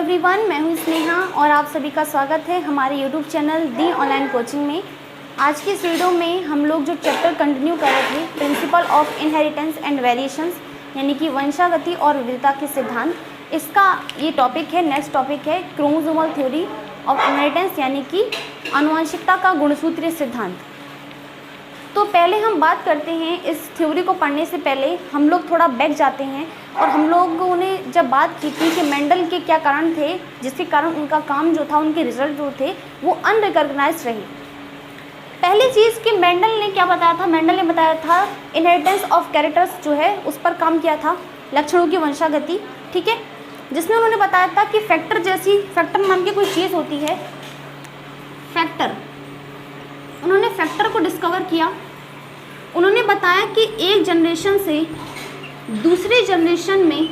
Everyone, मैं हूं स्नेहा और आप सभी का स्वागत है हमारे यूट्यूब चैनल दी ऑनलाइन कोचिंग में। आज की इस वीडियो में हम लोग जो चैप्टर कंटिन्यू कर रहे थे, principle of inheritance and variations, यानी कि वंशागति और विविधता के सिद्धांत, इसका ये टॉपिक है। नेक्स्ट टॉपिक है क्रोमोसोमल थ्योरी ऑफ इनहेरिटेंस, यानी कि आनुवंशिकता का गुणसूत्रीय सिद्धांत। तो पहले हम बात करते हैं, इस थ्योरी को पढ़ने से पहले हम लोग थोड़ा बैक जाते हैं और हम लोगों ने जब बात की थी कि मेंडल के क्या कारण थे जिसके कारण उनका काम जो था, उनके रिजल्ट जो थे वो अनरिकॉग्नाइज्ड रहे। पहली चीज़ कि मेंडल ने क्या बताया था, मेंडल ने बताया था इनहेरिटेंस ऑफ कैरेक्टर्स जो है उस पर काम किया था, लक्षणों की वंशागति, ठीक है, जिसमें उन्होंने बताया था कि फैक्टर जैसी, फैक्टर नाम की कोई चीज़ होती है, फैक्टर, उन्होंने फैक्टर को डिस्कवर किया। उन्होंने बताया कि एक जनरेशन से दूसरे जनरेशन में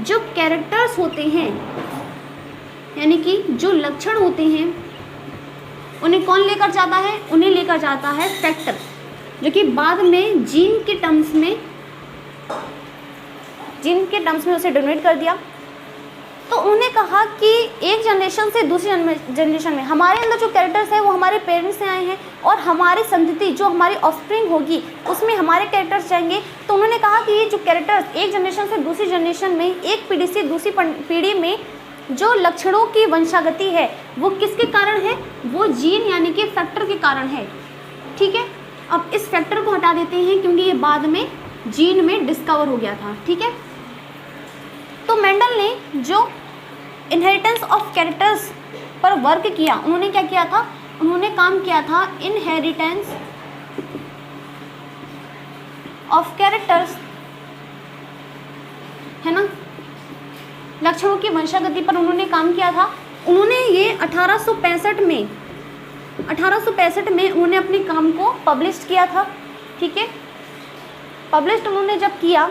जो कैरेक्टर्स होते हैं, यानी कि जो लक्षण होते हैं, उन्हें कौन लेकर जाता है, उन्हें लेकर जाता है फैक्टर, जो कि बाद में जीन के टर्म्स में उसे डोनेट कर दिया। तो उन्होंने कहा कि एक जनरेशन से दूसरी जनरेशन में हमारे अंदर जो कैरेक्टर्स है वो हमारे पेरेंट्स से आए हैं और हमारी संतति जो हमारी ऑफस्प्रिंग होगी उसमें हमारे कैरेक्टर्स जाएंगे। तो उन्होंने कहा कि ये जो कैरेक्टर्स एक जनरेशन से दूसरी जनरेशन में, एक पीढ़ी से दूसरी पीढ़ी में जो लक्षणों की वंशागति है वो किसके कारण है, वो जीन यानी कि फैक्टर के कारण है, ठीक है। अब इस फैक्टर को हटा देते हैं क्योंकि ये बाद में जीन में डिस्कवर हो गया था, ठीक है। तो मेंडल ने जो इनहेरिटेंस ऑफ कैरेक्टर्स पर वर्क किया, उन्होंने क्या किया था, उन्होंने काम किया था इनहेरिटेंस ऑफ कैरेक्टर्स, है ना, लक्षणों की वंशागति पर उन्होंने काम किया था। उन्होंने ये 1865 में उन्होंने अपने काम को पब्लिश किया था, ठीक है। पब्लिश उन्होंने जब किया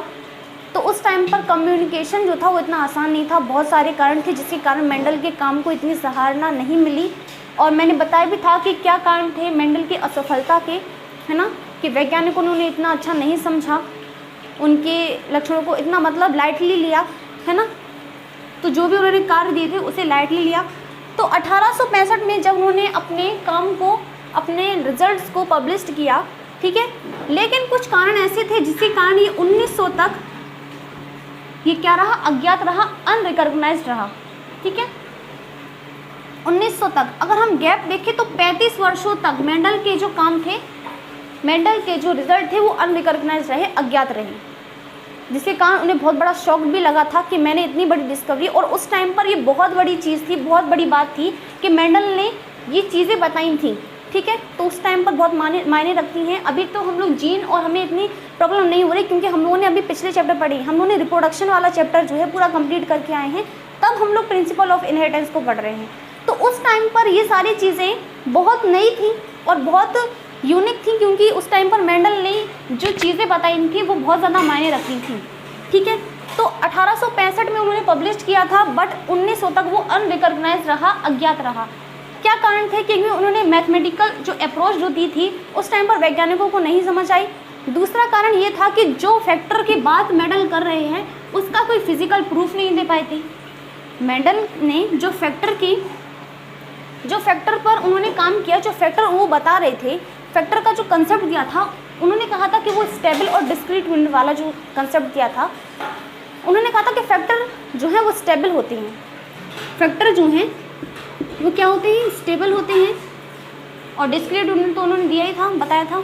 तो उस टाइम पर कम्युनिकेशन जो था वो इतना आसान नहीं था, बहुत सारे कारण थे जिसके कारण मेंडल के काम को इतनी सराहना नहीं मिली। और मैंने बताया भी था कि क्या कारण थे मेंडल की असफलता के, है ना, कि वैज्ञानिकों ने उन्हें इतना अच्छा नहीं समझा, उनके लक्षणों को इतना मतलब लाइटली लिया, है ना, तो जो भी उन्होंने कार्य दिए थे उसे लाइटली लिया। तो 1865 में जब उन्होंने अपने काम को, अपने रिजल्ट्स को पब्लिश किया, ठीक है, लेकिन कुछ कारण ऐसे थे जिसके कारण ये 1900 तक ये क्या रहा, अज्ञात रहा, अनरिकॉग्नाइज्ड रहा, ठीक है। 1900 तक अगर हम गैप देखें तो 35 वर्षों तक मेंडल के जो काम थे, मेंडल के जो रिजल्ट थे वो अनरिकॉग्नाइज्ड रहे, अज्ञात रहे, जिसके कारण उन्हें बहुत बड़ा शॉक भी लगा था कि मैंने इतनी बड़ी डिस्कवरी, और उस टाइम पर ये बहुत बड़ी चीज़ थी, बहुत बड़ी बात थी कि मेंडल ने ये चीज़ें बताई थी, ठीक है। तो उस टाइम पर बहुत मायने रखती हैं। अभी तो हम लोग जीन और हमें इतनी प्रॉब्लम नहीं हो रही क्योंकि हम लोगों ने अभी पिछले चैप्टर पढ़ी, हम लोगों ने रिप्रोडक्शन वाला चैप्टर जो है पूरा कंप्लीट करके आए हैं, तब हम लोग प्रिंसिपल ऑफ इनहेरिटेंस को पढ़ रहे हैं। तो उस टाइम पर ये सारी चीज़ें बहुत नई थी और बहुत यूनिक थी क्योंकि उस टाइम पर मेंडल ने जो चीज़ें बताई थी वो बहुत ज़्यादा मायने रखती थी, ठीक है। तो 1865 में उन्होंने पब्लिश किया था, बट 1900 तक वो अनरिकॉग्नाइज्ड रहा, अज्ञात रहा। क्या कारण थे, क्योंकि उन्होंने मैथमेटिकल जो अप्रोच जो दी थी उस टाइम पर वैज्ञानिकों को नहीं समझ आई। दूसरा कारण ये था कि जो फैक्टर की बात मेंडल कर रहे हैं उसका कोई फिजिकल प्रूफ नहीं दे पाए थे। मेंडल ने जो फैक्टर पर उन्होंने काम किया, जो फैक्टर वो बता रहे थे, फैक्टर का जो कंसेप्ट दिया था, उन्होंने कहा था कि वो स्टेबल और डिस्क्रीट यूनिट वाला जो कंसेप्ट दिया था, उन्होंने कहा था कि फैक्टर जो है वो स्टेबल होते हैं, फैक्टर जो हैं वो क्या होते हैं, स्टेबल होते हैं, और डिस्क्रीट यूनिट तो उन्होंने दिया ही था, बताया था।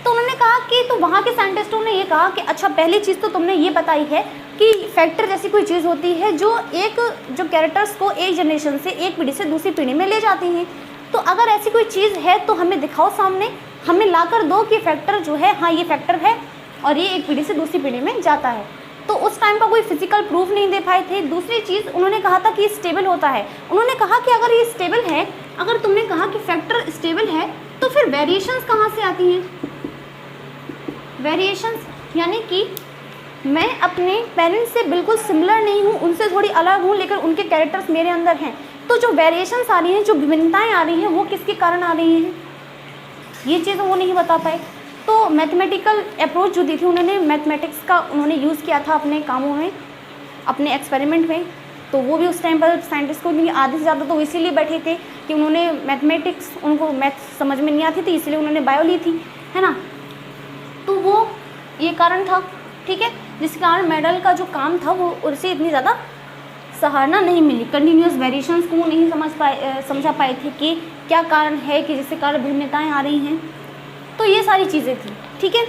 तो उन्होंने कहा कि, तो वहाँ के साइंटिस्टों ने ये कहा कि अच्छा, पहली चीज़ तो तुमने ये बताई है कि फैक्टर जैसी कोई चीज़ होती है जो कैरेक्टर्स को एक जनरेशन से, एक पीढ़ी से दूसरी पीढ़ी में ले जाती हैं। तो अगर ऐसी कोई चीज़ है तो हमें दिखाओ सामने, हमें ला कर दो कि फैक्टर जो है, हाँ ये फैक्टर है और ये एक पीढ़ी से दूसरी पीढ़ी में जाता है। तो उस टाइम पर कोई फिजिकल प्रूफ नहीं दे पाए थे। दूसरी चीज़ उन्होंने कहा था कि स्टेबल होता है। उन्होंने कहा कि अगर ये स्टेबल है, अगर तुमने कहा कि फैक्टर स्टेबल है, तो फिर वेरिएशंस कहाँ से आती हैं, वेरिएशंस यानी कि मैं अपने पेरेंट्स से बिल्कुल सिमिलर नहीं हूँ, उनसे थोड़ी अलग हूँ, लेकिन उनके कैरेक्टर्स मेरे अंदर हैं। तो जो वेरिएशंस आ रही हैं, जो विभिन्नताएँ आ रही हैं, वो किसके कारण आ रही हैं, ये चीज़ वो नहीं बता पाए। तो मैथमेटिकल अप्रोच जो दी थी उन्होंने, मैथमेटिक्स का उन्होंने यूज़ किया था अपने कामों में, अपने एक्सपेरिमेंट में, तो वो भी उस टाइम पर साइंटिस्ट को, क्योंकि आधे से ज़्यादा तो इसीलिए बैठे थे कि उन्होंने मैथमेटिक्स, उनको मैथ समझ में नहीं आती थी, इसलिए उन्होंने बायो ली थी, है ना। तो वो ये कारण था, ठीक है, जिस कारण मेंडल का जो काम था वो उससे इतनी ज़्यादा सराहना नहीं मिली। कंटिन्यूस वेरिएशंस को वो नहीं समझा पाए थे कि क्या कारण है कि जिससे कारण भिन्नताएँ आ रही हैं। तो ये सारी चीज़ें थी, ठीक है।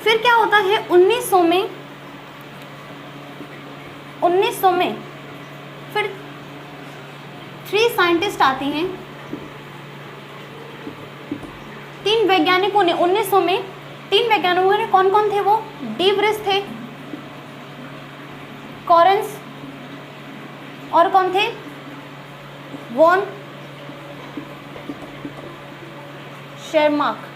फिर क्या होता है 1900 में फिर 3 साइंटिस्ट आते हैं, 3 वैज्ञानिकों ने 1900 में 3 वैज्ञानिकों ने, कौन कौन थे वो? डी व्रिस थे, कॉरेंस, और कौन थे? वॉन शेरमार्क।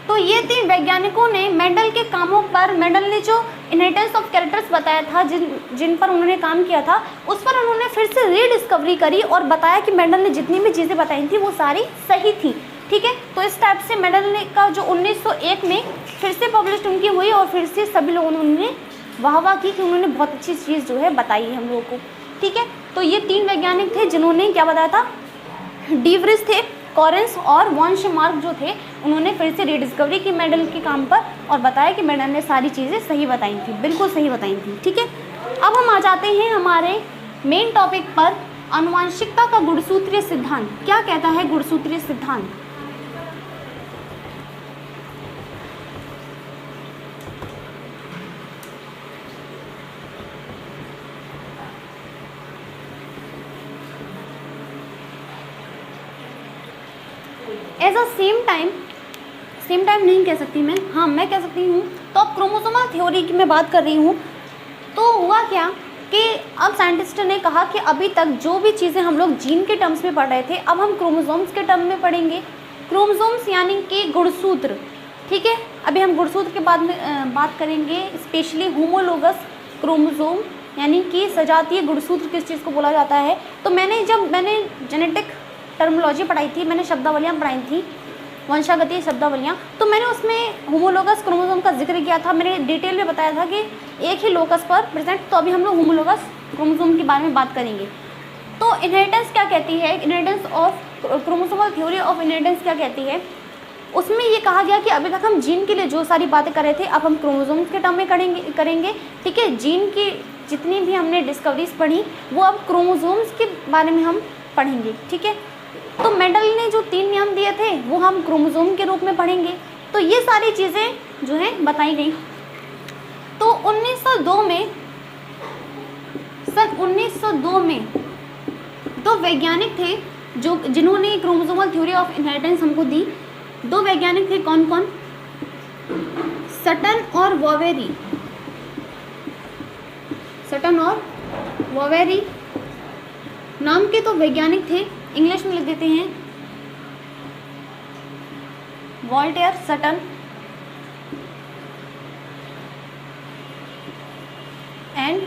तो ये 3 वैज्ञानिकों ने मेंडल के कामों पर, मेंडल ने जो इनहेरिटेंस ऑफ कैरेक्टर्स बताया था, जिन पर उन्होंने काम किया था, उस पर उन्होंने फिर से रीडिस्कवरी करी और बताया कि मेंडल ने जितनी भी चीज़ें बताई थी वो सारी सही थी, ठीक है। तो इस टाइप से मेंडल ने का जो 1901 में फिर से पब्लिश उनकी हुई और फिर से सभी लोगों ने उन्होंने वाह कि उन्होंने बहुत अच्छी चीज़ जो है बताई है हम लोगों को, ठीक है। तो ये 3 वैज्ञानिक थे जिन्होंने क्या बताया था? डी व्रिस थे, कॉरेंस और वॉन शेरमार्क जो थे, उन्होंने फिर से रीडिस्कवरी की मेंडल के काम पर और बताया कि मेंडल ने सारी चीज़ें सही बताई थी, बिल्कुल सही बताई थी, ठीक है। अब हम आ जाते हैं हमारे मेन टॉपिक पर, आनुवंशिकता का गुणसूत्रीय सिद्धांत। क्या कहता है गुणसूत्रीय सिद्धांत? एज अ सेम टाइम नहीं कह सकती मैं, हाँ मैं कह सकती हूँ। तो अब क्रोमोसोमल थ्योरी की मैं बात कर रही हूँ। तो हुआ क्या कि अब साइंटिस्ट ने कहा कि अभी तक जो भी चीज़ें हम लोग जीन के टर्म्स में पढ़ रहे थे, अब हम क्रोमोसोम्स के टर्म में पढ़ेंगे। क्रोमोसोम्स यानी कि गुणसूत्र, ठीक है। अभी हम गुणसूत्र के बाद में बात करेंगे, स्पेशली होमोलोगस क्रोमोसोम यानी कि सजातीय गुणसूत्र किस चीज़ को बोला जाता है। तो मैंने जेनेटिक टर्मिनोलॉजी पढ़ाई थी, मैंने शब्दावलियाँ पढ़ाई थी, वंशागतीय शब्दावलियाँ, तो मैंने उसमें होमोलोगस क्रोमोसोम का जिक्र किया था। मैंने डिटेल में बताया था कि एक ही लोकस पर प्रेजेंट। तो अभी हम लोग होमोलोगस क्रोमोसोम के बारे में बात करेंगे। तो इनहेरिटेंस क्या कहती है? Inheritance of chromosomal theory of inheritance क्या कहती है? उसमें ये कहा गया कि अभी तक हम जीन के लिए जो सारी बातें कर रहे थे, अब हम क्रोमोसोम्स के टर्म में करेंगे, ठीक है। जीन की जितनी भी हमने डिस्कवरीज पढ़ी वो अब क्रोमोसोम्स के बारे में हम पढ़ेंगे, ठीक है। तो मेंडल ने जो 3 नियम दिए थे वो हम क्रोमोसोम के रूप में पढ़ेंगे। तो ये सारी चीज़ें जो हैं बताई गई। तो 1902 में, सन 1902 में 2 वैज्ञानिक थे जिन्होंने क्रोमोसोमल थ्योरी ऑफ इनहेरिटेंस हमको दी। 2 वैज्ञानिक थे, कौन कौन? सटन और वॉवेरी। सटन और वॉवेरी नाम के तो वैज्ञानिक थे, इंग्लिश में लिख देते हैं वॉल्टेयर सटन एंड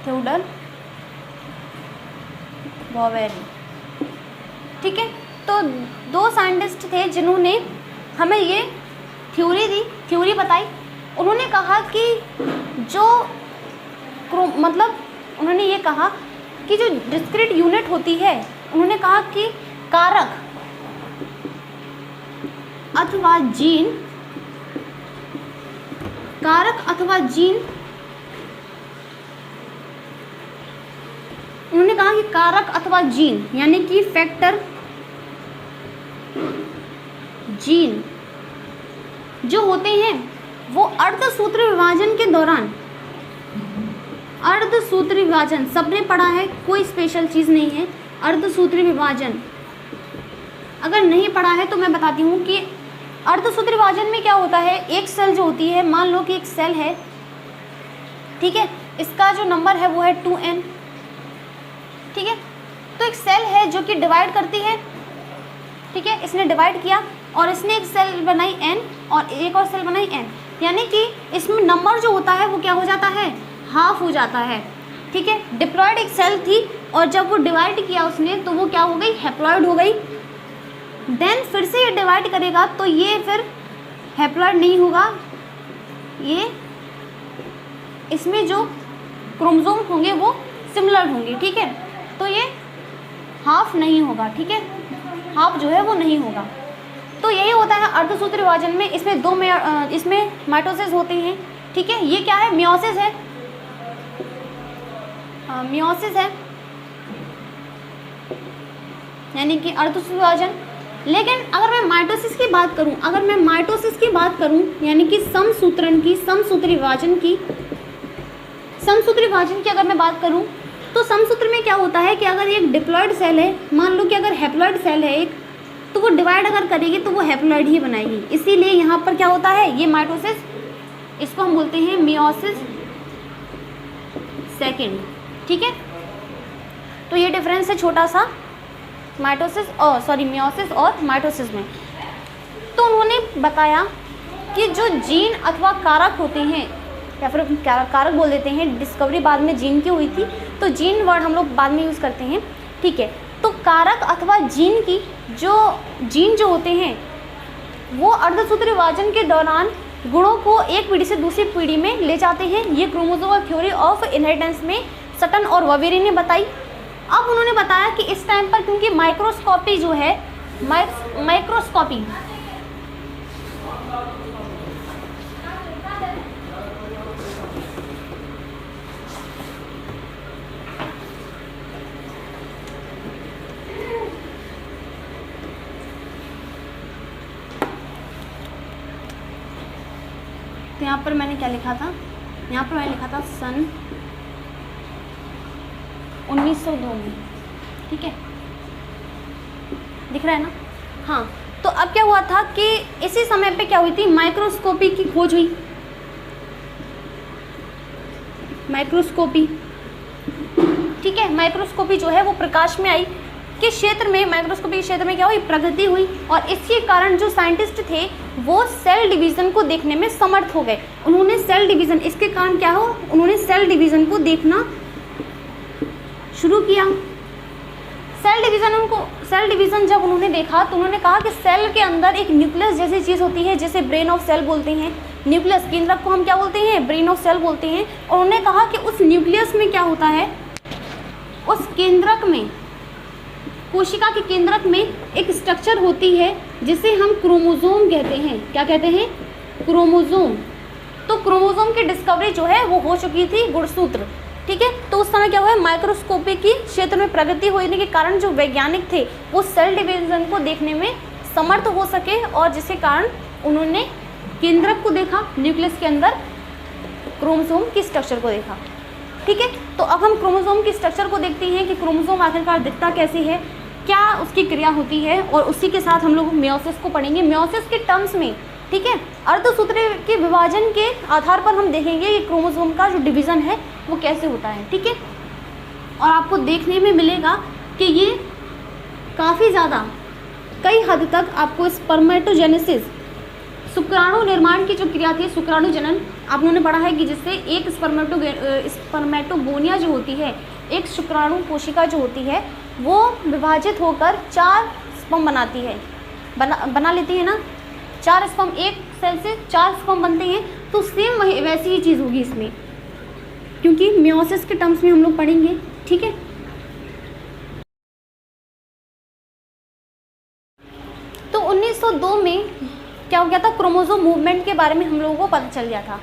थियोडर वॉवेरी, ठीक है। तो 2 साइंटिस्ट थे जिन्होंने हमें ये थ्योरी बताई। उन्होंने कहा कि जो उन्होंने ये कहा कि जो डिस्क्रीट यूनिट होती है, उन्होंने कहा कि कारक अथवा जीन, उन्होंने कहा कि कारक अथवा जीन यानी कि फैक्टर जीन जो होते हैं वो अर्धसूत्री विभाजन के दौरान, अर्धसूत्री विभाजन सबने पढ़ा है, कोई स्पेशल चीज़ नहीं है। अर्धसूत्री विभाजन अगर नहीं पढ़ा है तो मैं बताती हूँ कि अर्धसूत्री विभाजन में क्या होता है। एक सेल जो होती है, मान लो कि एक सेल है, ठीक है, इसका जो नंबर है वो है 2n, ठीक है। तो एक सेल है जो कि डिवाइड करती है, ठीक है, इसने डिवाइड किया और इसने एक सेल बनाई n और एक और सेल बनाई n। यानी कि इसमें नंबर जो होता है वो क्या हो जाता है, हाफ हो जाता है। ठीक है, डिप्लॉयड एक सेल थी और जब वो डिवाइड किया उसने तो वो क्या हो गई, हैप्लॉयड हो गई। देन फिर से ये डिवाइड करेगा तो ये फिर हैप्लॉयड नहीं होगा, ये इसमें जो क्रोमोसोम होंगे वो सिमिलर होंगे। ठीक है, तो ये हाफ नहीं होगा। ठीक है, हाफ जो है वो नहीं होगा। तो यही होता है अर्धसूत्री विभाजन में। इसमें इसमें माइटोसिस होते हैं। ठीक है, ये क्या है, मियोसिस है, मियोसिस है यानी कि अर्धसूत्री विभाजन। लेकिन अगर मैं माइटोसिस की बात करूं, यानी कि समसूत्रण की, समसूत्री विभाजन की अगर मैं बात करूं तो समसूत्र में क्या होता है कि अगर एक डिप्लॉयड सेल है, मान लो कि अगर हैप्लॉयड सेल है एक, तो वो डिवाइड अगर करेगी तो वो हैप्लॉयड ही बनाएगी। इसीलिए यहाँ पर क्या होता है, ये माइटोसिस, इसको हम बोलते हैं मियोसिस सेकेंड। ठीक है, तो ये डिफरेंस है छोटा सा मियोसिस और माइटोसिस में। तो उन्होंने बताया कि जो जीन अथवा कारक होते हैं, या फिर कारक बोल देते हैं, डिस्कवरी बाद में जीन की हुई थी तो जीन वर्ड हम लोग बाद में यूज़ करते हैं। ठीक है, तो कारक अथवा जीन जो होते हैं वो अर्धसूत्री विभाजन के दौरान गुणों को एक पीढ़ी से दूसरी पीढ़ी में ले जाते हैं। ये क्रोमोसोमल थ्योरी ऑफ इनहेरिटेंस में सटन और ववेरी ने बताई। अब उन्होंने बताया कि इस टाइम पर क्योंकि माइक्रोस्कोपी जो है, माइक्रोस्कोपी तो यहाँ पर मैंने क्या लिखा था, यहाँ पर मैंने लिखा था सन 1902 में। ठीक है, दिख रहा है ना। हाँ, तो अब क्या हुआ था कि इसी समय पे क्या हुई थी, माइक्रोस्कोपी की खोज हुई। माइक्रोस्कोपी, ठीक है, माइक्रोस्कोपी जो है वो प्रकाश में आई के क्षेत्र में, माइक्रोस्कोपी के क्षेत्र में क्या हुई, प्रगति हुई। और इसके कारण जो साइंटिस्ट थे वो सेल डिवीज़न को देखने में समर्थ हो गए। उन्होंने सेल डिवीज़न, इसके कारण क्या हो, उन्होंने सेल डिवीज़न को देखना शुरू किया। सेल डिवीज़न जब उन्होंने देखा तो उन्होंने कहा कि सेल के अंदर एक न्यूक्लियस जैसी चीज़ होती है, जैसे ब्रेन ऑफ सेल बोलते हैं। न्यूक्लियस, केंद्रक को हम क्या बोलते हैं, ब्रेन ऑफ सेल बोलते हैं। और उन्होंने कहा कि उस न्यूक्लियस में क्या होता है, उस केंद्रक में, कोशिका के केंद्रक में एक स्ट्रक्चर होती है जिसे हम क्रोमोसोम कहते हैं। क्या कहते हैं, क्रोमोसोम। तो क्रोमोसोम की डिस्कवरी जो है वो हो चुकी थी, गुणसूत्र। ठीक है, तो उस समय क्या हुआ, माइक्रोस्कोपी की क्षेत्र में प्रगति होने के कारण जो वैज्ञानिक थे वो सेल डिवीजन को देखने में समर्थ हो सके, और जिसके कारण उन्होंने केंद्रक को देखा, न्यूक्लियस के अंदर क्रोमोसोम की स्ट्रक्चर को देखा। ठीक है, तो अब हम क्रोमोसोम की स्ट्रक्चर को देखते हैं कि क्रोमोसोम आखिरकार दिखता कैसे है, क्या उसकी क्रिया होती है, और उसी के साथ हम लोग मियोसिस को पढ़ेंगे। मियोसिस के टर्म्स में, ठीक है, अर्धसूत्री के विभाजन के आधार पर हम देखेंगे कि क्रोमोसोम का जो डिवीज़न है वो कैसे होता है। ठीक है, और आपको देखने में मिलेगा कि ये काफ़ी ज़्यादा, कई हद तक आपको स्पर्मेटोजेनेसिस, शुक्राणु निर्माण की जो क्रिया थी, शुक्राणु जनन, आप लोगों ने पढ़ा है कि जिससे एक स्पर्मेटोगोनिया जो होती है, एक शुक्राणु कोशिका जो होती है वो विभाजित होकर 4 स्पर्म बनाती है, बना लेती है ना। 4 स्पर्म, एक सेल से 4 स्पर्म बनते हैं। तो सेम वैसी ही चीज़ होगी इसमें, क्योंकि मियोसिस के टर्म्स में हम लोग पढ़ेंगे। ठीक है, तो 1902 में क्या हो गया था, क्रोमोसोम मूवमेंट के बारे में हम लोगों को पता चल गया था।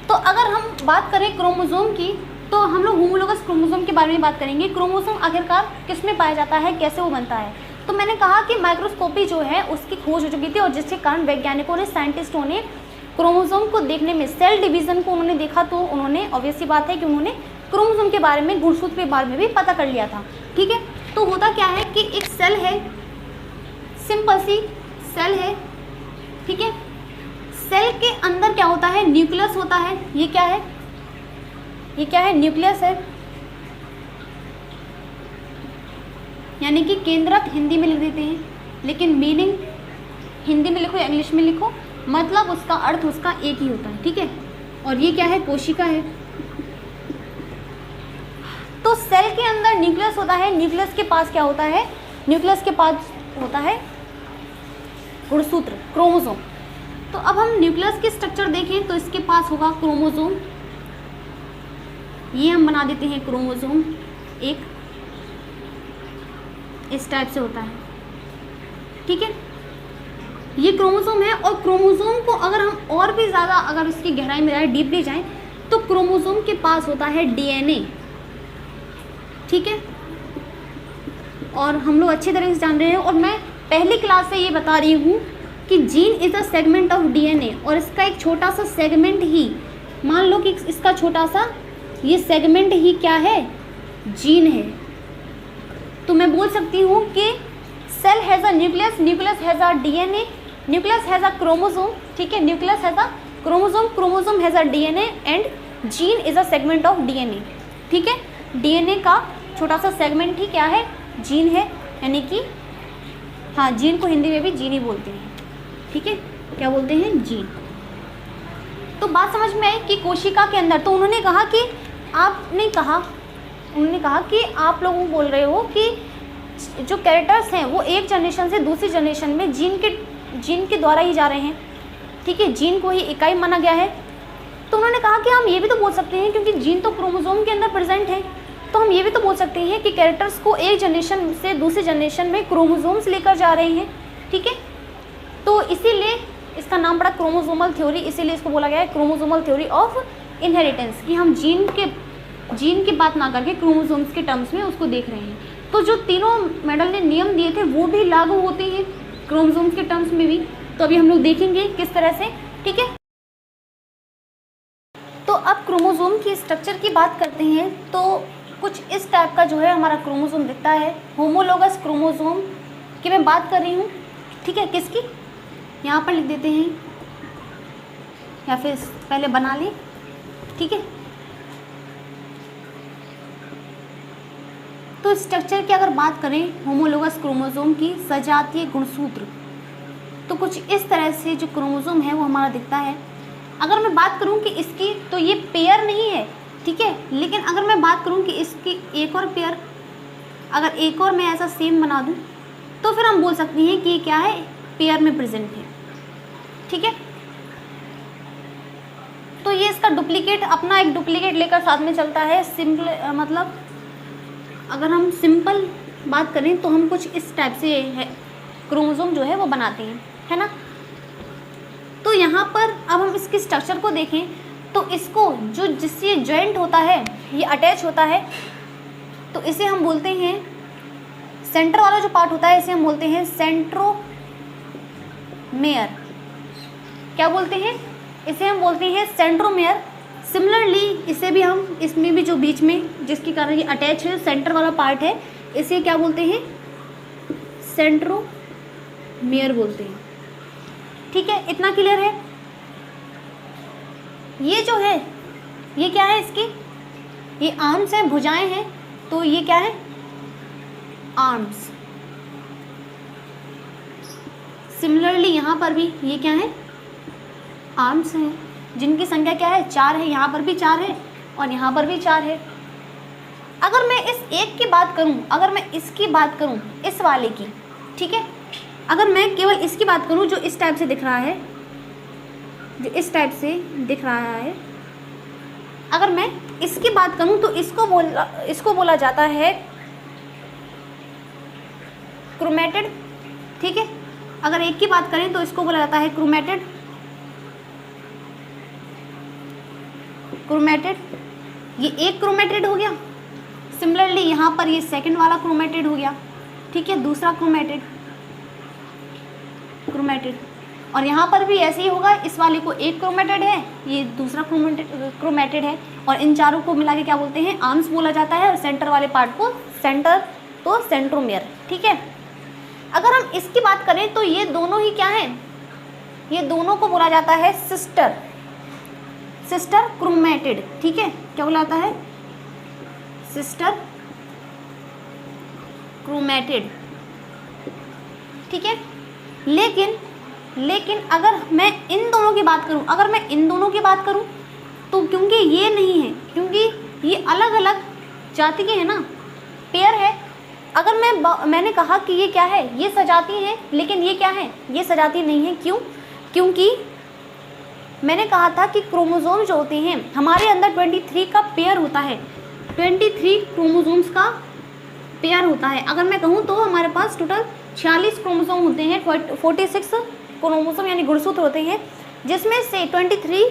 तो अगर हम बात करें क्रोमोसोम की, तो हम लोग होमोलोगस क्रोमोसोम के बारे में बात करेंगे। क्रोमोसोम आखिरकार किस में पाया जाता है, कैसे वो बनता है। तो मैंने कहा कि माइक्रोस्कोपी जो है उसकी खोज हो चुकी थी, और जिसके कारण वैज्ञानिकों ने, साइंटिस्टों ने क्रोमोसोम को देखने में, सेल डिवीज़न को उन्होंने देखा, तो उन्होंने, ऑब्वियस सी बात है कि उन्होंने क्रोमोसोम के बारे में, गुणसूत्र के बारे में भी पता कर लिया था। ठीक है, तो होता क्या है कि एक सेल है, सिंपल सी सेल है। ठीक है, सेल के अंदर क्या होता है, न्यूक्लियस होता है। ये क्या है, ये क्या है, न्यूक्लियस है, यानी कि केंद्रक हिंदी में लिख देते हैं, लेकिन मीनिंग हिंदी में लिखो या इंग्लिश में लिखो, मतलब उसका अर्थ उसका एक ही होता है, ठीक है। और ये क्या है, कोशिका है। तो सेल के अंदर न्यूक्लियस होता है, न्यूक्लियस के पास क्या होता है, न्यूक्लियस के पास होता है गुणसूत्र, क्रोमोसोम। तो अब हम न्यूक्लियस की स्ट्रक्चर देखें तो इसके पास होगा क्रोमोसोम, ये हम बना देते हैं क्रोमोसोम एक, इस टाइप से होता है, ठीक है। ये क्रोमोसोम है। और क्रोमोसोम को अगर हम और भी ज़्यादा अगर इसकी गहराई में जाए, डीपली जाएं, तो क्रोमोसोम के पास होता है डीएनए, ठीक है। और हम लोग अच्छी तरह से जान रहे हैं, और मैं पहली क्लास से ये बता रही हूँ कि gene is a segment of DNA, और इसका एक छोटा सा सेगमेंट ही, मान लो कि इसका छोटा सा ये सेगमेंट ही क्या है, जीन है। तो मैं बोल सकती हूँ कि cell has a nucleus, nucleus has a DNA, nucleus has a chromosome, ठीक है। Nucleus has a chromosome, chromosome has a DNA and gene is a segment of DNA, ठीक है। डीएनए का छोटा सा सेगमेंट ही क्या है, जीन है, यानी कि हाँ, जीन को हिंदी में भी जीन ही बोलते हैं, ठीक है। क्या बोलते हैं, जीन। तो बात समझ में आई कि कोशिका के अंदर, तो उन्होंने कहा कि उन्होंने कहा कि आप लोग बोल रहे हो कि जो कैरेक्टर्स हैं वो एक जनरेशन से दूसरी जनरेशन में जीन के द्वारा ही जा रहे हैं, ठीक है। जीन को ही इकाई माना गया है। तो उन्होंने कहा कि हम ये भी तो बोल सकते हैं, क्योंकि जीन तो क्रोमोसोम के अंदर प्रेजेंट है, तो हम ये भी तो बोल सकते हैं कि कैरेक्टर्स को एक जनरेशन से दूसरी जनरेशन में क्रोमोसोम्स लेकर जा रहे हैं, ठीक है। तो इसीलिए इसका नाम पड़ा क्रोमोसोमल थ्योरी, इसीलिए इसको बोला गया है क्रोमोसोमल थ्योरी ऑफ इनहेरिटेंस, कि हम जीन की बात ना करके क्रोमोसोम्स के टर्म्स में उसको देख रहे हैं। तो जो तीनों मेडल ने नियम दिए थे वो भी लागू होते हैं क्रोमोसोम्स के टर्म्स में भी। तो अभी हम लोग देखेंगे किस तरह से, ठीक है। तो अब क्रोमोसोम की स्ट्रक्चर की बात करते हैं, तो कुछ इस टाइप का जो है हमारा क्रोमोसोम दिखता है। होमोलोगस क्रोमोसोम की मैं बात कर रही हूँ, ठीक है। किसकी, यहाँ पर लिख देते हैं या फिर पहले बना लें, ठीक है। तो स्ट्रक्चर की अगर बात करें होमोलोगस क्रोमोसोम की, सजातीय गुणसूत्र, तो कुछ इस तरह से जो क्रोमोसोम है वो हमारा दिखता है। अगर मैं बात करूं कि इसकी, तो ये पेयर नहीं है, ठीक है। लेकिन अगर मैं बात करूं कि इसकी एक और पेयर, अगर एक और मैं ऐसा सेम बना दूं, तो फिर हम बोल सकते हैं कि ये क्या है, पेयर में प्रेजेंट है, ठीक है। तो ये इसका डुप्लीकेट, अपना एक डुप्लीकेट लेकर साथ में चलता है। सिंपल मतलब अगर हम सिंपल बात करें तो हम कुछ इस टाइप से है क्रोमोसोम जो है वो बनाते हैं, है ना। तो यहाँ पर अब हम इसकी स्ट्रक्चर को देखें तो इसको जो जिससे जॉइंट होता है, ये अटैच होता है, तो इसे हम बोलते हैं, सेंटर वाला जो पार्ट होता है इसे हम बोलते हैं सेंट्रोमेयर। क्या बोलते हैं, इसे हम बोलते हैं सेंट्रोमेयर। सिमिलरली इसे भी हम, इसमें भी जो बीच में जिसके कारण ये अटैच है, सेंटर वाला पार्ट है, इसे क्या बोलते हैं, सेंट्रोमेयर बोलते हैं, ठीक है। इतना क्लियर है। ये जो है ये क्या है, इसकी ये आर्म्स हैं, भुजाएं हैं, तो ये क्या है, आर्म्स। सिमिलरली यहाँ पर भी ये क्या है, आर्म्स हैं, जिनकी संख्या क्या है, 4 है। यहाँ पर भी 4 है और यहाँ पर भी 4 है। अगर मैं इस एक की बात करूँ, अगर मैं इसकी बात करूँ, इस वाले की, ठीक है, अगर मैं केवल इसकी बात करूँ जो इस टाइप से दिख रहा है, जो इस टाइप से दिख रहा है, अगर मैं इसकी बात करूँ तो इसको बोला जाता है क्रोमेटिड, ठीक है। अगर एक की बात करें तो इसको बोला जाता है क्रोमेटिड। ये एक क्रोमेटिड हो गया। सिमिलरली यहाँ पर ये सेकंड वाला क्रोमेटिड हो गया, ठीक है, दूसरा क्रोमेटिड। और यहाँ पर भी ऐसे ही होगा, इस वाले को एक क्रोमेटिड है, ये दूसरा क्रोमेटिड है, और इन चारों को मिला के क्या बोलते हैं, आर्म्स बोला जाता है, और सेंटर वाले पार्ट को सेंट्रोमेयर, ठीक है। अगर हम इसकी बात करें तो ये दोनों ही क्या हैं, ये दोनों को बोला जाता है सिस्टर क्रोमेटिड, ठीक है। क्या बोला जाता है, सिस्टर क्रोमेटिड, ठीक है। लेकिन लेकिन अगर मैं इन दोनों की बात करूं, तो क्योंकि ये नहीं है, क्योंकि ये अलग अलग जाति के हैं ना, पेयर है। अगर मैंने कहा कि ये क्या है, ये सजाती है, लेकिन ये क्या है, ये सजाती नहीं है। क्यों? क्योंकि मैंने कहा था कि क्रोमोसोम जो होते हैं हमारे अंदर 23 का पेयर होता है, 23 क्रोमोसोम्स का पेयर होता है। अगर मैं कहूँ तो हमारे पास टोटल 46 क्रोमोसोम होते हैं, 46 क्रोमोसोम यानी गुणसूत्र होते हैं, जिसमें से 23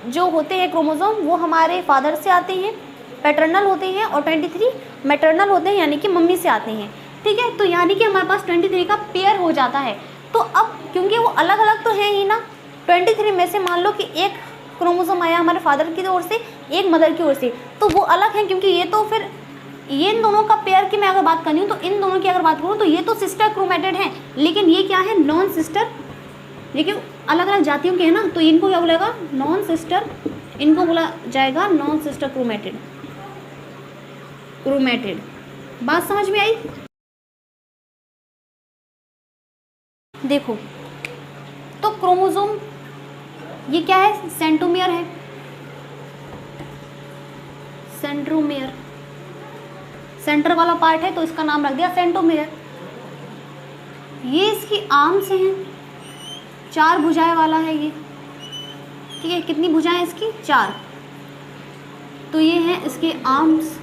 जो होते हैं क्रोमोसोम वो हमारे फादर से आते हैं, पैटर्नल होते हैं, और 23 मैटरनल होते हैं यानी कि मम्मी से आते हैं। ठीक है, तो यानी कि हमारे पास 23 का पेयर हो जाता है। तो अब क्योंकि वो अलग अलग तो है ही ना, 23 में से मान लो कि एक क्रोमोसोम आया हमारे फादर की ओर से, एक मदर की ओर से, तो वो अलग है, क्योंकि ये तो फिर ये इन दोनों का पेयर की मैं अगर बात करनी हूँ तो इन दोनों की अगर बात करूँ तो ये तो सिस्टर क्रोमेटेड है, लेकिन ये क्या है, नॉन सिस्टर। लेकिन अलग अलग जातियों के हैं ना, तो इनको क्या बोलेगा, नॉन सिस्टर, इनको बोला जाएगा नॉन सिस्टर क्रोमेटेड। बात समझ में आई? देखो तो क्रोमोसोम ये क्या है, सेंट्रोमियर है, सेंट्रोमियर, सेंटर वाला पार्ट है तो इसका नाम रख दिया सेंट्रोमियर। ये इसकी आर्म्स हैं, 4 भुजाएं वाला है ये। ठीक है, कितनी भुजाएं इसकी, 4। तो ये हैं इसके आर्म्स।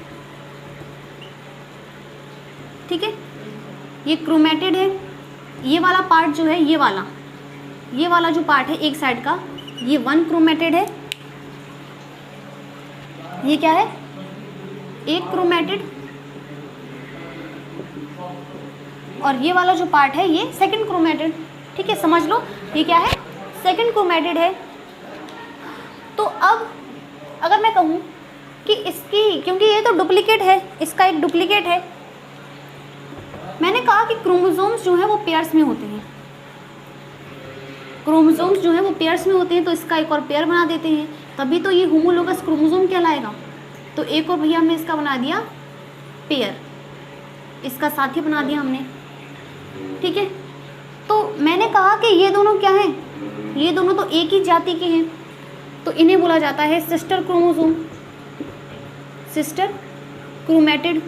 ठीक है, ये क्रोमेटेड है। ये वाला पार्ट जो है, ये वाला जो पार्ट है एक साइड का, ये 1 क्रोमेटेड है। ये क्या है, 1 क्रोमेटेड। और ये वाला जो पार्ट है ये 2nd क्रोमेटेड। ठीक है, समझ लो ये क्या है, 2nd क्रोमेटेड है। तो अब अगर मैं कहूँ कि इसकी, क्योंकि ये तो डुप्लीकेट है, इसका एक डुप्लीकेट है, मैंने कहा कि क्रोमोसोम्स जो है वो पेयर्स में होते हैं, क्रोमोसोम्स जो है वो पेयर्स में होते हैं, तो इसका एक और पेयर बना देते हैं, तभी तो ये होमोलोगस क्रोमोसोम कहलाएगा। तो एक और भैया हमने इसका बना दिया पेयर, इसका साथी बना दिया हमने। ठीक है, तो मैंने कहा कि ये दोनों क्या हैं, ये दोनों तो एक ही जाति के हैं, तो इन्हें बोला जाता है सिस्टर क्रोमोसोम, सिस्टर क्रोमेटेड।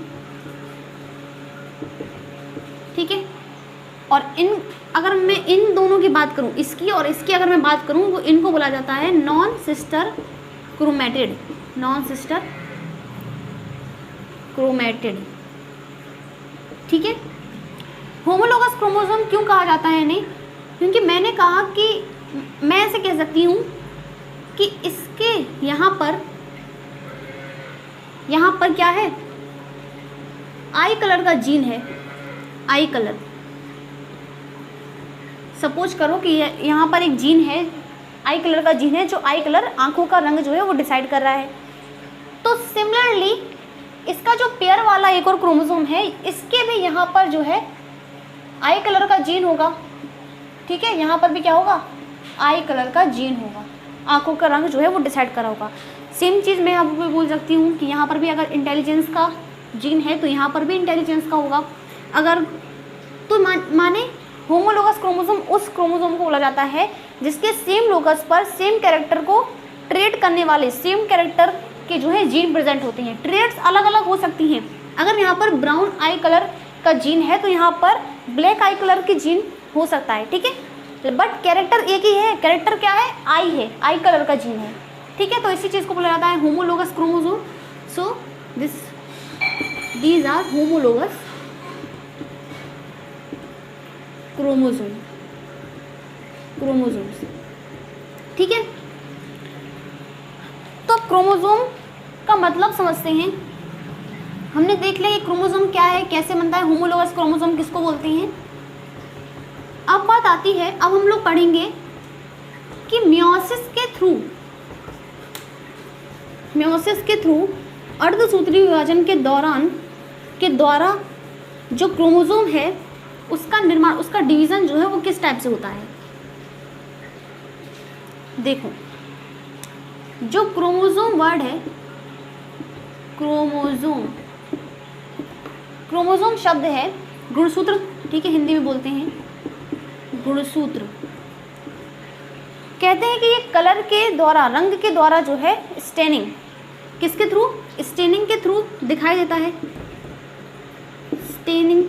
ठीक है, और अगर मैं इन दोनों की बात करूं, इसकी और इसकी अगर मैं बात करूं, तो इनको बोला जाता है non sister chromatid, non sister chromatid. ठीक है, होमोलोगस क्रोमोसोम क्यों कहा जाता है इन्हें, क्योंकि मैंने कहा कि मैं ऐसे कह सकती हूँ कि इसके यहाँ पर क्या है, आई कलर का जीन है, आई कलर। सपोज करो कि यहाँ पर एक जीन है, आई कलर का जीन है, जो आई कलर, आंखों का रंग जो है वो डिसाइड कर रहा है। तो सिमिलरली इसका जो पेयर वाला एक और क्रोमोसोम है, इसके भी यहाँ पर जो है आई कलर का जीन होगा। ठीक है, यहाँ पर भी क्या होगा, आई कलर का जीन होगा, आंखों का रंग जो है वो डिसाइड करा होगा। सेम चीज़ मैं यहाँ पर बोल सकती हूँ कि यहाँ पर भी अगर इंटेलिजेंस का जीन है तो यहाँ पर भी इंटेलिजेंस का होगा। अगर तो माने होमोलोगस क्रोमोसोम उस क्रोमोसोम को बोला जाता है जिसके सेम लोकस पर सेम कैरेक्टर को ट्रेड करने वाले, सेम कैरेक्टर के जो है जीन प्रेजेंट होते हैं। ट्रेड्स अलग अलग हो सकती हैं। अगर यहाँ पर ब्राउन आई कलर का जीन है तो यहाँ पर ब्लैक आई कलर की जीन हो सकता है। ठीक है, बट कैरेक्टर एक ही है। कैरेक्टर क्या है, आई है, आई कलर का जीन है। ठीक है, तो इसी चीज़ को बोला जाता है homologous chromosome. So these are homologous chromosomes. ठीक है, तो क्रोमोसोम का मतलब समझते हैं। हमने देख लिया कि क्रोमोसोम क्या है, कैसे बनता है, होमोलोगस क्रोमोसोम किसको बोलते हैं। अब बात आती है, अब हम लोग पढ़ेंगे कि मियोसिस के थ्रू अर्धसूत्री विभाजन के द्वारा जो क्रोमोसोम है उसका निर्माण, उसका डिवीज़न जो है वो किस टाइप से होता है। देखो, जो क्रोमोसोम वर्ड है, क्रोमोसोम शब्द है गुणसूत्र। ठीक है, हिंदी में बोलते हैं गुणसूत्र। कहते हैं कि ये कलर के द्वारा, रंग के द्वारा जो है स्टेनिंग, किसके थ्रू, स्टेनिंग के थ्रू दिखाई देता है, स्टेनिंग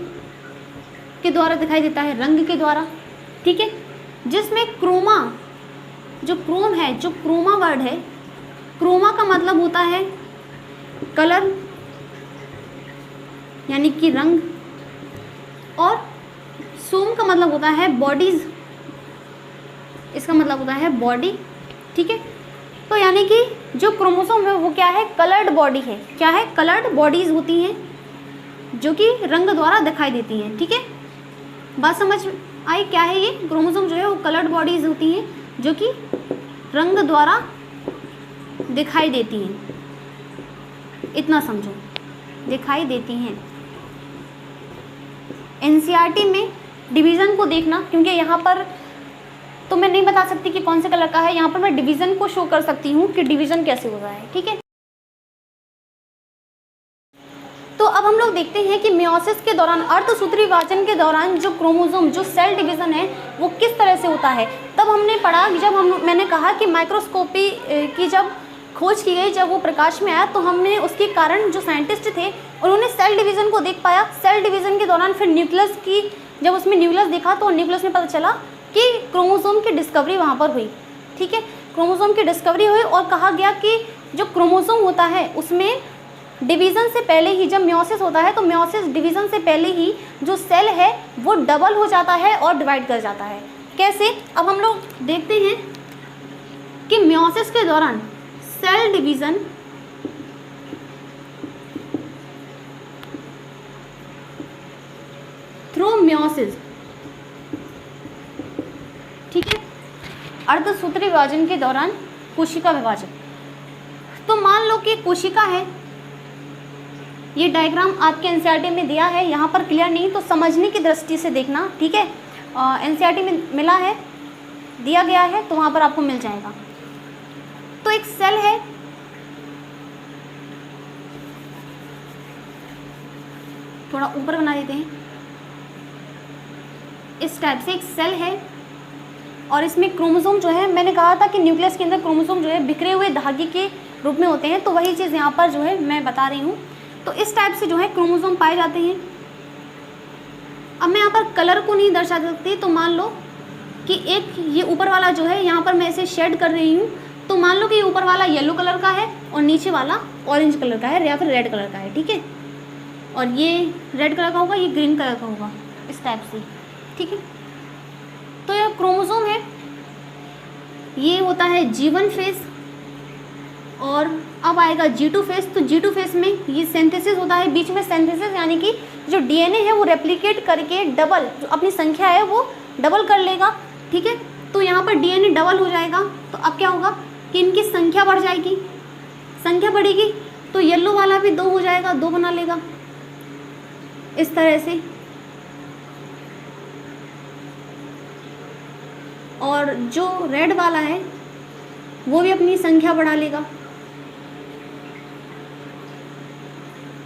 के द्वारा दिखाई देता है, रंग के द्वारा, ठीक है। जिसमें क्रोमा, जो क्रोम है, जो क्रोमा वर्ड है, क्रोमा का मतलब होता है कलर यानी कि रंग, और सोम का मतलब होता है बॉडीज, इसका मतलब होता है बॉडी, ठीक है। तो यानी कि जो क्रोमोसोम है वो क्या है, कलर्ड बॉडी है, क्या है, कलर्ड बॉडीज होती हैं जो कि रंग द्वारा दिखाई देती हैं, ठीक है। बात समझ आई, क्या है ये क्रोमोसोम जो है वो कलर्ड बॉडीज होती हैं जो कि रंग द्वारा दिखाई देती हैं, इतना समझो, दिखाई देती हैं। एनसीईआरटी में डिवीज़न को देखना, क्योंकि यहाँ पर तो मैं नहीं बता सकती कि कौन से कलर का है, यहाँ पर मैं डिवीज़न को शो कर सकती हूँ कि डिवीज़न कैसे हो रहा है, ठीक है। तो अब हम लोग देखते हैं कि मियोसिस के दौरान, अर्धसूत्री विभाजन के दौरान जो क्रोमोसोम, जो सेल डिवीज़न है वो किस तरह से होता है। तब हमने पढ़ा, जब मैंने कहा कि माइक्रोस्कोपी की जब खोज की गई, जब वो प्रकाश में आया, तो हमने उसके कारण जो साइंटिस्ट थे उन्होंने सेल डिवीज़न को देख पाया। सेल डिवीज़न के दौरान फिर न्यूक्लियस की, जब उसमें न्यूक्लियस देखा तो न्यूक्लियस में पता चला कि क्रोमोसोम की डिस्कवरी वहाँ पर हुई, ठीक है। क्रोमोसोम की डिस्कवरी हुई और कहा गया कि जो क्रोमोसोम होता है उसमें डिवीज़न से पहले ही, जब मियोसिस होता है तो मियोसिस डिवीज़न से पहले ही जो सेल है वो डबल हो जाता है और डिवाइड कर जाता है। कैसे, अब हम लोग देखते हैं कि मियोसिस के दौरान सेल डिवीज़न थ्रू मियोसिस, ठीक है, अर्धसूत्री विभाजन के दौरान कोशिका विभाजन। तो मान लो कि कोशिका है, ये डायग्राम आपके एनसीईआरटी में दिया है, यहाँ पर क्लियर नहीं तो समझने की दृष्टि से देखना, ठीक है। एनसीईआरटी में मिला है, दिया गया है, तो वहाँ पर आपको मिल जाएगा। तो एक सेल है, थोड़ा ऊपर बना देते हैं, इस टाइप से एक सेल है और इसमें क्रोमोसोम जो है, मैंने कहा था कि न्यूक्लियस के अंदर क्रोमोसोम जो है बिखरे हुए धागे के रूप में होते हैं, तो वही चीज़ यहाँ पर जो है मैं बता रही हूँ। तो इस टाइप से जो है क्रोमोसोम पाए जाते हैं। अब मैं यहाँ पर कलर को नहीं दर्शा सकती, तो मान लो कि एक ये ऊपर वाला जो है, यहाँ पर मैं इसे शेड कर रही हूँ, तो मान लो कि ये ऊपर वाला येलो कलर का है और नीचे वाला ऑरेंज कलर का है या फिर रेड कलर का है, ठीक है। और ये रेड कलर का होगा, ये ग्रीन कलर का होगा, इस टाइप से, ठीक है। तो यह क्रोमोसोम है, ये होता है G1 फेज और अब आएगा G2 फेज। तो G2 फेज में ये सिंथेसिस होता है, बीच में सिंथेसिस यानी कि जो डीएनए है वो रेप्लिकेट करके डबल, जो अपनी संख्या है वो डबल कर लेगा, ठीक है। तो यहाँ पर डीएनए डबल हो जाएगा, तो अब क्या होगा कि इनकी संख्या बढ़ जाएगी, संख्या बढ़ेगी तो येलो वाला भी 2 हो जाएगा, 2 बना लेगा, इस तरह से। और जो रेड वाला है वो भी अपनी संख्या बढ़ा लेगा,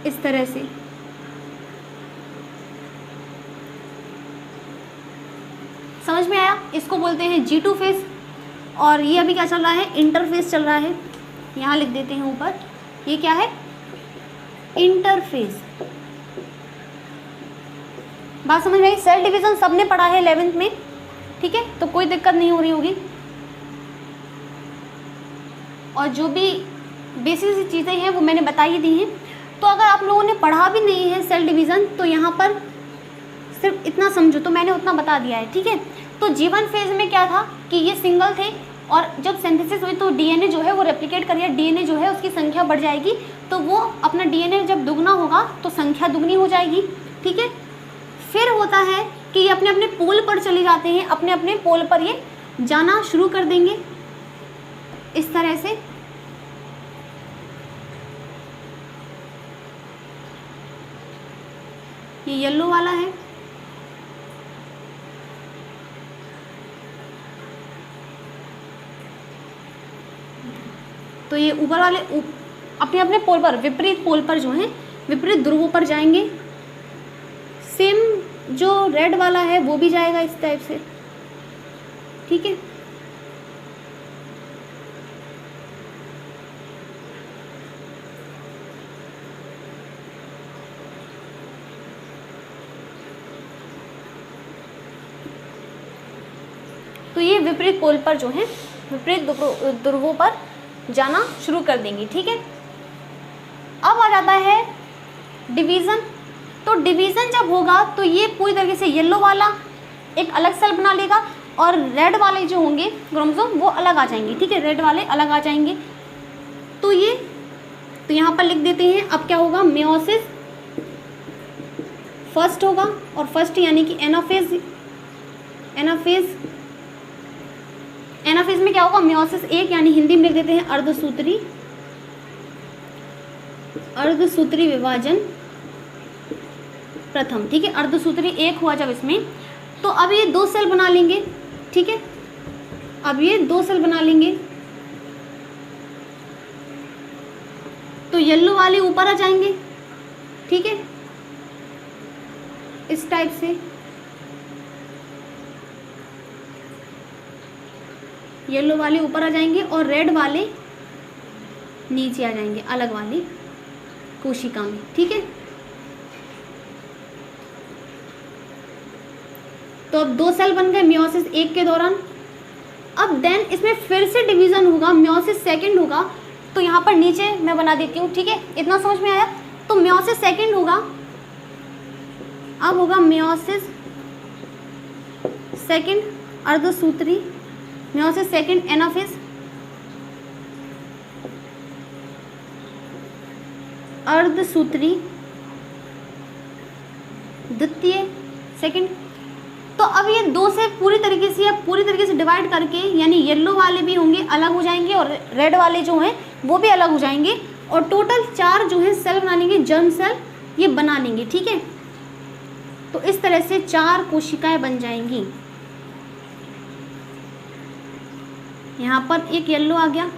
इस तरह से। समझ में आया, इसको बोलते हैं G2 फेज। और ये अभी क्या चल रहा है, इंटरफेज चल रहा है, यहाँ लिख देते हैं ऊपर, ये क्या है, इंटरफेज। बात समझ में आई। सेल डिवीजन सबने पढ़ा है 11th में, ठीक है, तो कोई दिक्कत नहीं हो रही होगी। और जो भी बेसिक चीज़ें हैं वो मैंने बता ही दी हैं। तो अगर आप लोगों ने पढ़ा भी नहीं है सेल डिवीज़न, तो यहाँ पर सिर्फ इतना समझो, तो मैंने उतना बता दिया है, ठीक है। तो G1 फेज में क्या था कि ये सिंगल थे और जब सिंथेसिस हुई तो डीएनए जो है वो रेप्लिकेट करिए, डीएनए जो है उसकी संख्या बढ़ जाएगी, तो वो अपना डीएनए जब दुगना होगा तो संख्या दुगनी हो जाएगी, ठीक है। फिर होता है कि ये अपने अपने पोल पर चले जाते हैं, अपने अपने पोल पर ये जाना शुरू कर देंगे, इस तरह से। ये येलो वाला है, तो ये ऊपर वाले अपने अपने पोल पर, विपरीत पोल पर जो है, विपरीत ध्रुवों पर जाएंगे। सेम जो रेड वाला है वो भी जाएगा इस टाइप से, ठीक है। तो ये विपरीत पोल पर जो है, विपरीत ध्रुवों पर जाना शुरू कर देंगी। ठीक है, अब आ जाता है डिवीज़न। तो डिवीज़न जब होगा तो ये पूरी तरीके से येलो वाला एक अलग सेल बना लेगा और रेड वाले जो होंगे क्रोमोसोम वो अलग आ जाएंगे। ठीक है, रेड वाले अलग आ जाएंगे। तो यहाँ पर लिख देते हैं। अब क्या होगा, मियोसिस फर्स्ट होगा, और फर्स्ट यानी कि एनाफेज में क्या होगा, मियोसिस एक, यानी हिंदी में लिख देते हैं अर्धसूत्री विभाजन प्रथम। ठीक है, अर्धसूत्री एक हुआ जब इसमें, तो अब ये 2 सेल बना लेंगे। ठीक है, अब ये 2 सेल बना लेंगे। तो येलो वाले ऊपर आ जाएंगे। ठीक है, इस टाइप से येलो वाले ऊपर आ जाएंगे और रेड वाले नीचे आ जाएंगे, अलग वाली कोशिका में। ठीक है, तो अब 2 सेल बन गए मियोसिस एक के दौरान। अब देन इसमें फिर से डिवीज़न होगा, मियोसिस सेकंड होगा। तो यहाँ पर नीचे मैं बना देती हूँ। ठीक है, इतना समझ में आया। तो मियोसिस सेकंड होगा, अब होगा मियोसिस सेकंड अर्धसूत्री, मियोसिस सेकंड एनाफेज, अर्धसूत्री द्वितीय सेकंड। तो अब ये 2 से पूरी तरीके से डिवाइड करके, यानी येलो वाले भी होंगे अलग हो जाएंगे और रेड वाले जो हैं वो भी अलग हो जाएंगे, और टोटल 4 जो है सेल बना लेंगे, जर्म सेल ये बना लेंगे। ठीक है, तो इस तरह से 4 कोशिकाएं बन जाएंगी। यहाँ पर एक येलो आ गया,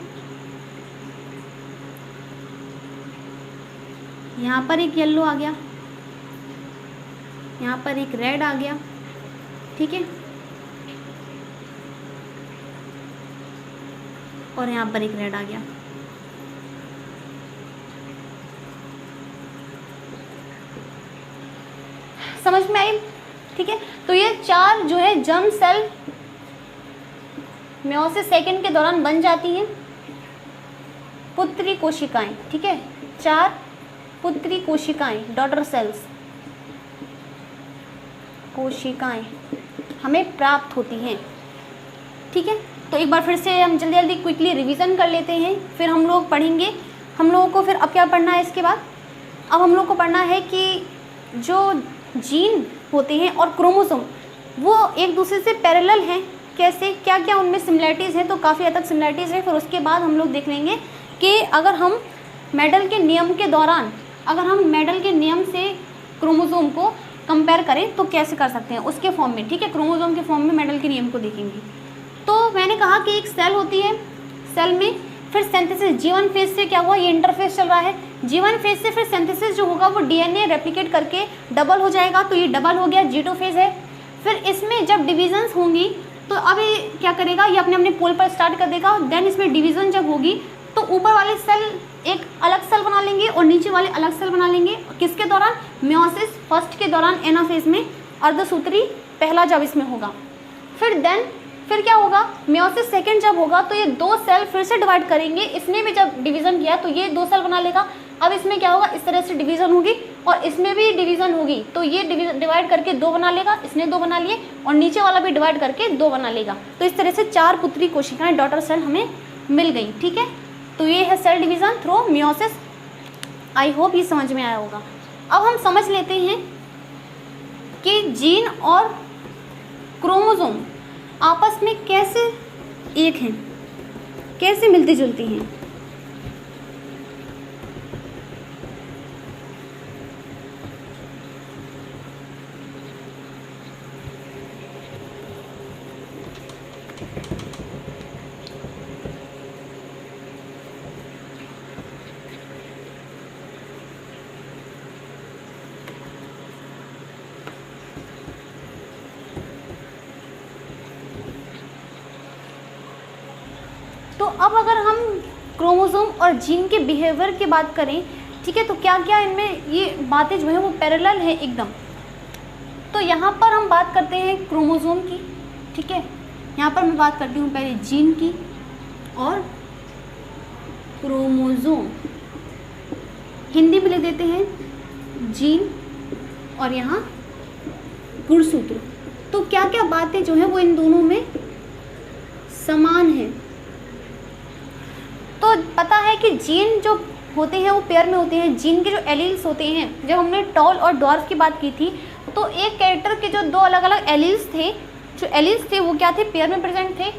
यहाँ पर एक येलो आ गया, यहाँ पर एक रेड आ गया। ठीक है, और यहाँ पर एक रेड आ गया। समझ में आई? ठीक है, तो ये 4 जो है जर्म सेल मियोसिस सेकंड के दौरान बन जाती हैं पुत्री कोशिकाएं। ठीक है, 4 पुत्री कोशिकाएं, डॉटर सेल्स कोशिकाएं हमें प्राप्त होती हैं। ठीक है, तो एक बार फिर से हम जल्दी जल्दी क्विकली रिवीजन कर लेते हैं, फिर हम लोग पढ़ेंगे। हम लोगों को फिर अब क्या पढ़ना है इसके बाद? अब हम लोग को पढ़ना है कि जो जीन होते हैं और क्रोमोसोम वो एक दूसरे से पैरेलल हैं, कैसे, क्या क्या उनमें सिमिलरिटीज़ हैं। तो काफ़ी हद तक सिमिलरिटीज़ हैं। फिर उसके बाद हम लोग देख लेंगे कि अगर हम मेडल के नियम के दौरान, अगर हम मेडल के नियम से क्रोमोसोम को कंपेयर करें तो कैसे कर सकते हैं उसके फॉर्म में। ठीक है, क्रोमोसोम के फॉर्म में मेडल के नियम को देखेंगे। तो मैंने कहा कि एक सेल होती है, सेल में फिर सिंथेसिस, G1 फेज से क्या हुआ, ये इंटरफेज चल रहा है। G1 फेज से फिर सिंथेसिस जो होगा वो DNA रेप्लिकेट करके डबल हो जाएगा, तो ये डबल हो गया, G2 फेज है। फिर इसमें जब डिविजन्स होंगी तो अब ये क्या करेगा, ये अपने अपने पोल पर स्टार्ट कर देगा। देन इसमें डिवीज़न जब होगी तो ऊपर वाले सेल एक अलग सेल बना लेंगे और नीचे वाले अलग सेल बना लेंगे। किसके दौरान? मियोसिस फर्स्ट के दौरान, एनाफेज में, अर्धसूत्री पहला जब इसमें होगा। फिर क्या होगा, मियोसिस सेकंड जब होगा तो ये 2 सेल फिर से डिवाइड करेंगे। इसने भी जब डिवीज़न किया तो ये 2 सेल बना लेगा। अब इसमें क्या होगा, इस तरह से डिवीज़न होगी और इसमें भी डिवीज़न होगी, तो ये डिवाइड करके 2 बना लेगा, इसने 2 बना लिए, और नीचे वाला भी डिवाइड करके 2 बना लेगा। तो इस तरह से 4 पुत्री कोशिकाएं, डॉटर सेल हमें मिल गई। ठीक है, तो ये है cell division through meiosis. I hope ये समझ में आया होगा। अब हम समझ लेते हैं कि जीन और क्रोमोसोम आपस में कैसे एक हैं, कैसे मिलती जुलती हैं। तो अब अगर हम क्रोमोसोम और जीन के बिहेवियर की बात करें, ठीक है, तो क्या क्या इनमें ये बातें जो है वो पैरेलल है एकदम। तो यहाँ पर हम बात करते हैं क्रोमोसोम की। ठीक है, यहाँ पर मैं बात करती हूँ पहले जीन की और क्रोमोसोम। हिंदी में लिख देते हैं जीन और यहाँ गुणसूत्र। तो क्या क्या बातें जो है वो इन दोनों में समान है। तो पता है कि जीन जो होते हैं वो पेयर में होते हैं। जीन के जो एलील्स होते हैं, जब हमने टॉल और डॉर्फ की बात की थी, तो एक कैरेक्टर के जो दो अलग अलग एलील्स थे, जो एलील्स थे वो क्या थे, पेयर में प्रेजेंट थे।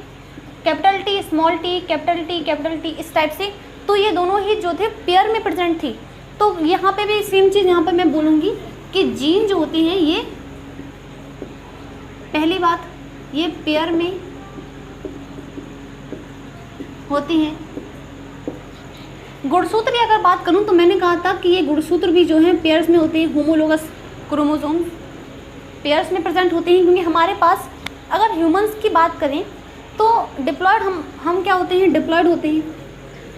Capital T, small T, capital T, इस टाइप से। तो ये दोनों ही जो थे पेयर में प्रेजेंट थी। तो यहाँ पे भी सेम चीज़ यहाँ पर मैं बोलूँगी कि जीन जो होती हैं ये, पहली बात, ये पेयर में होती हैं। गुणसूत्र की अगर बात करूं तो मैंने कहा था कि ये गुणसूत्र भी जो हैं पेयर्स में होते हैं। होमोलोगस क्रोमोसोम पेयर्स में प्रेजेंट होते हैं, क्योंकि हमारे पास अगर ह्यूमंस की बात करें तो डिप्लॉयड हम क्या होते हैं, डिप्लॉयड होते हैं।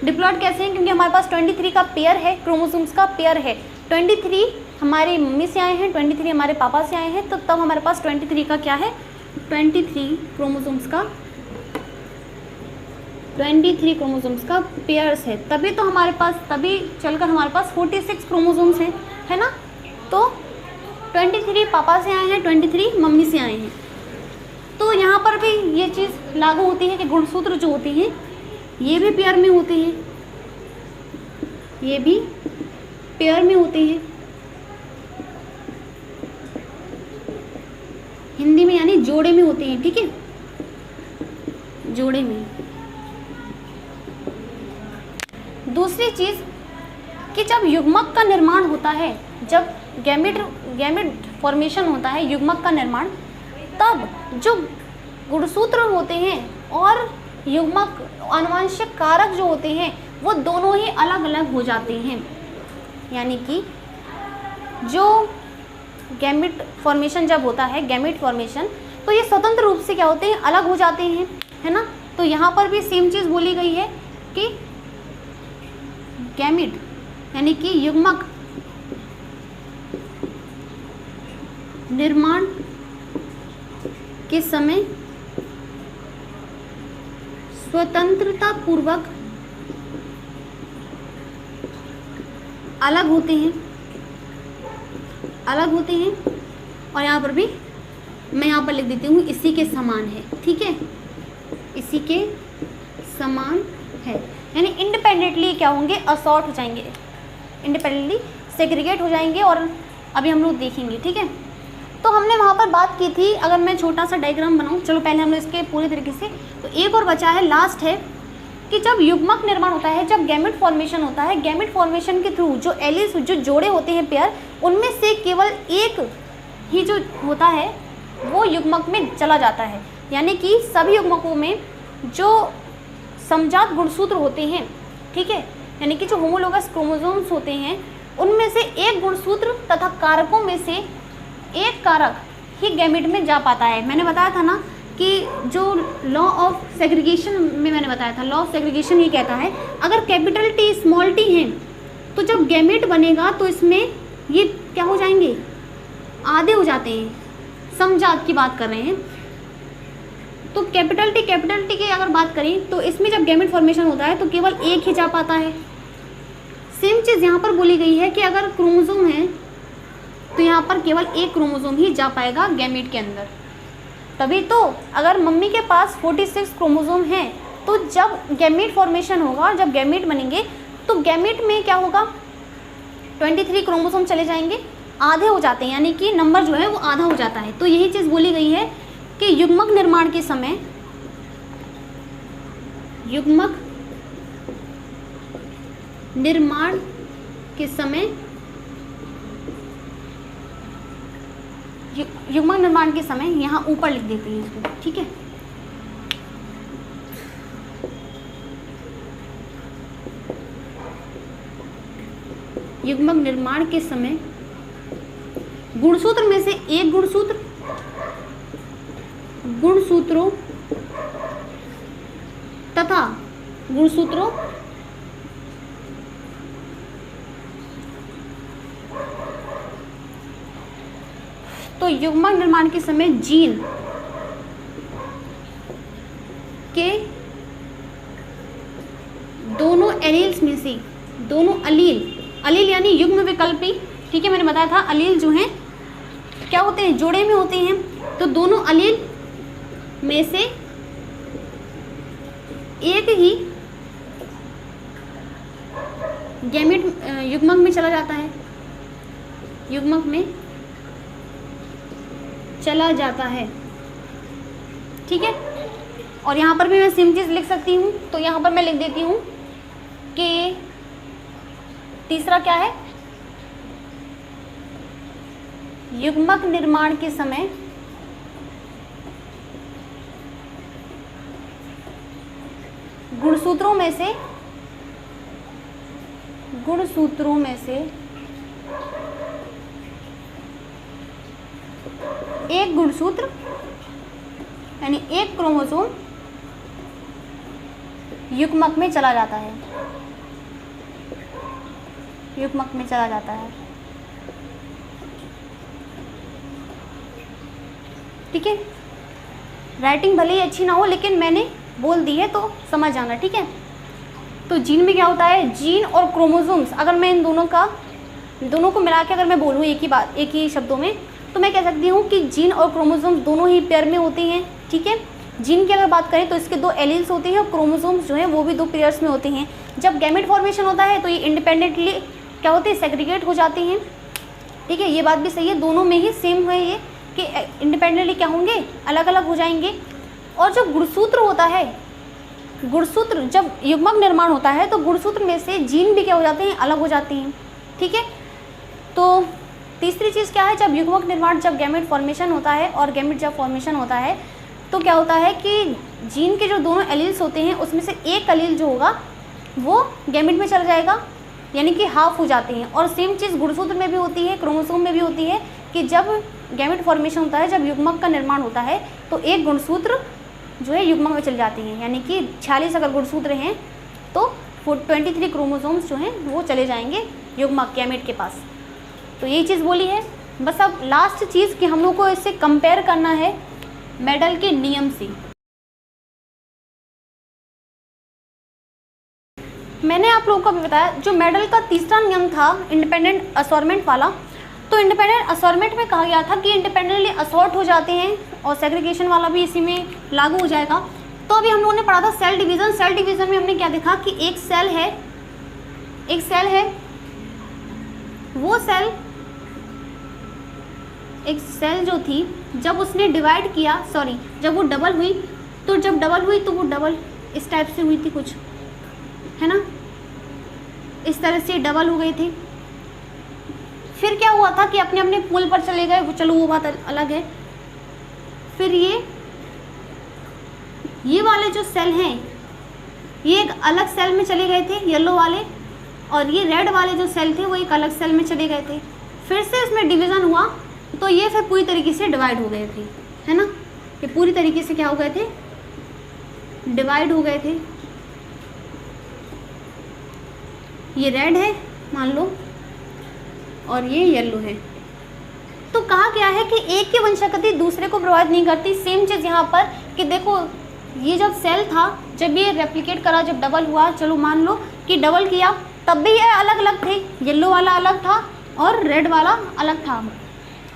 डिप्लॉयड कैसे हैं, क्योंकि हमारे पास 23 का पेयर है, क्रोमोसोम्स का पेयर है। 23 हमारी मम्मी से आए हैं, 23 हमारे पापा से आए हैं, तो तब हमारे पास 23 का क्या है, 23 क्रोमोसोम्स का 23 क्रोमोसोम्स का पेयर्स है। तभी तो हमारे पास, तभी चलकर हमारे पास 46 क्रोमोसोम्स हैं, है ना। तो 23 पापा से आए हैं, 23 मम्मी से आए हैं। तो यहाँ पर भी ये चीज़ लागू होती है कि गुणसूत्र जो होते हैं ये भी पेयर में होते हैं, ये भी पेयर में होते हैं। हिंदी में यानी जोड़े में होते हैं, ठीक है, जोड़े में। दूसरी चीज़ कि जब युग्मक का निर्माण होता है, जब गैमेट फॉर्मेशन होता है, युग्मक का निर्माण, तब जो गुणसूत्र होते हैं और युग्मक आनुवंशिक कारक जो होते हैं वो दोनों ही अलग अलग हो जाते हैं। यानी कि जो गैमेट फॉर्मेशन जब होता है, गैमेट फॉर्मेशन, तो ये स्वतंत्र रूप से क्या होते हैं, अलग हो जाते हैं, है ना। तो यहाँ पर भी सेम चीज़ बोली गई है कि गैमेट यानी कि युग्मक निर्माण के समय स्वतंत्रता पूर्वक अलग होते हैं, अलग होते हैं। और यहाँ पर भी मैं यहाँ पर लिख देती हूँ इसी के समान है, ठीक है, इसी के समान है। यानी इंडिपेंडेंटली क्या होंगे, असॉर्ट हो जाएंगे, इंडिपेंडेंटली सेग्रीगेट हो जाएंगे, और अभी हम लोग देखेंगे, ठीक है। तो हमने वहाँ पर बात की थी, अगर मैं छोटा सा डायग्राम बनाऊँ, चलो पहले हम लोग इसके पूरे तरीके से, तो एक और बचा है, लास्ट है, कि जब युग्मक निर्माण होता है, जब गैमेट फॉर्मेशन होता है, गैमेट फॉर्मेशन के थ्रू जो एलिस, जो जोड़े होते हैं पेयर, उनमें से केवल एक ही जो होता है वो युग्मक में चला जाता है। यानी कि सभी युग्मकों में जो समजात गुणसूत्र होते हैं, ठीक है, यानी कि जो होमोलोगस क्रोमोसोम्स होते हैं, उनमें से एक गुणसूत्र तथा कारकों में से एक कारक ही गैमेट में जा पाता है। मैंने बताया था ना कि जो लॉ ऑफ सेग्रीगेशन में मैंने बताया था, लॉ ऑफ सेग्रीगेशन ये कहता है अगर कैपिटल टी स्मॉल टी हैं तो जब गैमेट बनेगा तो इसमें ये क्या हो जाएंगे, आधे हो जाते हैं। समजात की बात कर रहे हैं, तो कैपिटल टी की अगर बात करें तो इसमें जब गैमेट फॉर्मेशन होता है तो केवल एक ही जा पाता है। सेम चीज़ यहाँ पर बोली गई है कि अगर क्रोमोसोम है तो यहाँ पर केवल एक क्रोमोसोम ही जा पाएगा गैमेट के अंदर। तभी तो अगर मम्मी के पास 46 क्रोमोसोम हैं तो जब गैमेट फॉर्मेशन होगा, जब गैमेट बनेंगे, तो गैमेट में क्या होगा, 23 क्रोमोसोम चले जाएंगे, आधे हो जाते हैं, यानी कि नंबर जो है वो आधा हो जाता है। तो यही चीज़ बोली गई है कि युग्मक निर्माण के समय, युग्मक निर्माण के समय, युग्मक निर्माण के समय यहाँ ऊपर लिख देते हैं इसको, ठीक है। युग्मक निर्माण के समय गुणसूत्र में से एक गुणसूत्र, गुणसूत्रों तथा गुणसूत्रों तो युग्मक निर्माण के समय जीन कि दोनों एलील्स में से, दोनों अलील यानी युग्म विकल्पी, ठीक है, मैंने बताया था अलील जो हैं क्या होते हैं, जोड़े में होते हैं। तो दोनों अलील में से एक ही गैमेट युग्मक में चला जाता है, युग्मक में चला जाता है, ठीक है। और यहाँ पर भी मैं सेम चीज़ लिख सकती हूँ, तो यहाँ पर मैं लिख देती हूँ कि तीसरा क्या है, युग्मक निर्माण के समय गुणसूत्रों में से एक गुणसूत्र यानी एक क्रोमोसोम युग्मक में चला जाता है, युग्मक में चला जाता है, ठीक है। राइटिंग भले ही अच्छी ना हो लेकिन मैंने बोल दी है तो समझ जाना, ठीक है। तो जीन में क्या होता है, जीन और क्रोमोसोम्स, अगर मैं इन दोनों को मिला के अगर मैं बोलूँ एक ही शब्दों में, तो मैं कह सकती हूँ कि जीन और क्रोमोसोम्स दोनों ही पेयर में होते हैं, ठीक है। जीन की अगर बात करें तो इसके 2 एलील्स होते हैं और क्रोमोसोम्स जो हैं वो भी 2 पेयर्स में होते हैं। जब गैमेट फॉर्मेशन होता है तो ये इंडिपेंडेंटली क्या होते हैं, सेग्रीगेट हो जाते हैं, ठीक है। ये बात भी सही है, दोनों में ही सेम है ये कि इंडिपेंडेंटली क्या होंगे, अलग अलग हो जाएंगे। और जो गुणसूत्र होता है, गुणसूत्र जब युग्मक निर्माण होता है तो गुणसूत्र में से जीन भी क्या हो जाते हैं, अलग हो जाते हैं, ठीक है। तो तीसरी चीज़ क्या है, जब युग्मक निर्माण, जब गैमेट फॉर्मेशन होता है और गैमेट जब फॉर्मेशन होता है तो क्या होता है कि जीन के जो दोनों एलील्स होते हैं उसमें से एक एलील जो होगा वो गैमेट में चला जाएगा, यानी कि हाफ हो जाते हैं। और सेम चीज़ गुणसूत्र में भी होती है, क्रोमोसोम में भी होती है कि जब गैमेट फॉर्मेशन होता है, जब युग्मक का निर्माण होता है तो एक गुणसूत्र जो है युग्मक में चले जाते हैं, यानी कि 46 अगर गुणसूत्र हैं तो 23 क्रोमोसोम्स जो हैं वो चले जाएंगे युग्मक गैमेट के पास। तो यही चीज़ बोली है। बस अब लास्ट चीज़ कि हम लोग को इससे कंपेयर करना है मेडल के नियम से। मैंने आप लोगों को भी बताया जो मेडल का तीसरा नियम था इंडिपेंडेंट असॉर्टमेंट वाला, तो इंडिपेंडेंट असॉर्टमेंट में कहा गया था कि इंडिपेंडेंटली असॉर्ट हो जाते हैं और सेग्रीगेशन वाला भी इसी में लागू हो जाएगा। तो अभी हम लोगों ने पढ़ा था सेल डिवीज़न। सेल डिवीज़न में हमने क्या देखा कि एक सेल है वो सेल, एक सेल जो थी जब उसने डिवाइड किया, जब वो डबल हुई, तो जब डबल हुई तो वो डबल इस टाइप से हुई थी कुछ, है ना, इस तरह से डबल हो गए थे। फिर क्या हुआ था कि अपने अपने पुल पर चले गए, वो चलो वो बात अलग है। फिर ये वाले जो सेल हैं ये एक अलग सेल में चले गए थे, येलो वाले, और ये रेड वाले जो सेल थे वो एक अलग सेल में चले गए थे। फिर से इसमें डिवीज़न हुआ तो ये फिर पूरी तरीके से डिवाइड हो गए थे, है ना, ये पूरी तरीके से क्या हो गए थे, डिवाइड हो गए थे। ये रेड है मान लो और ये येलो है। तो कहा गया है कि एक की वंशागति दूसरे को प्रभावित नहीं करती। सेम चीज़ यहाँ पर कि देखो ये जब सेल था, जब ये रेप्लिकेट करा, जब डबल हुआ, चलो मान लो कि डबल किया, तब भी ये अलग अलग थे, येलो वाला अलग था और रेड वाला अलग था।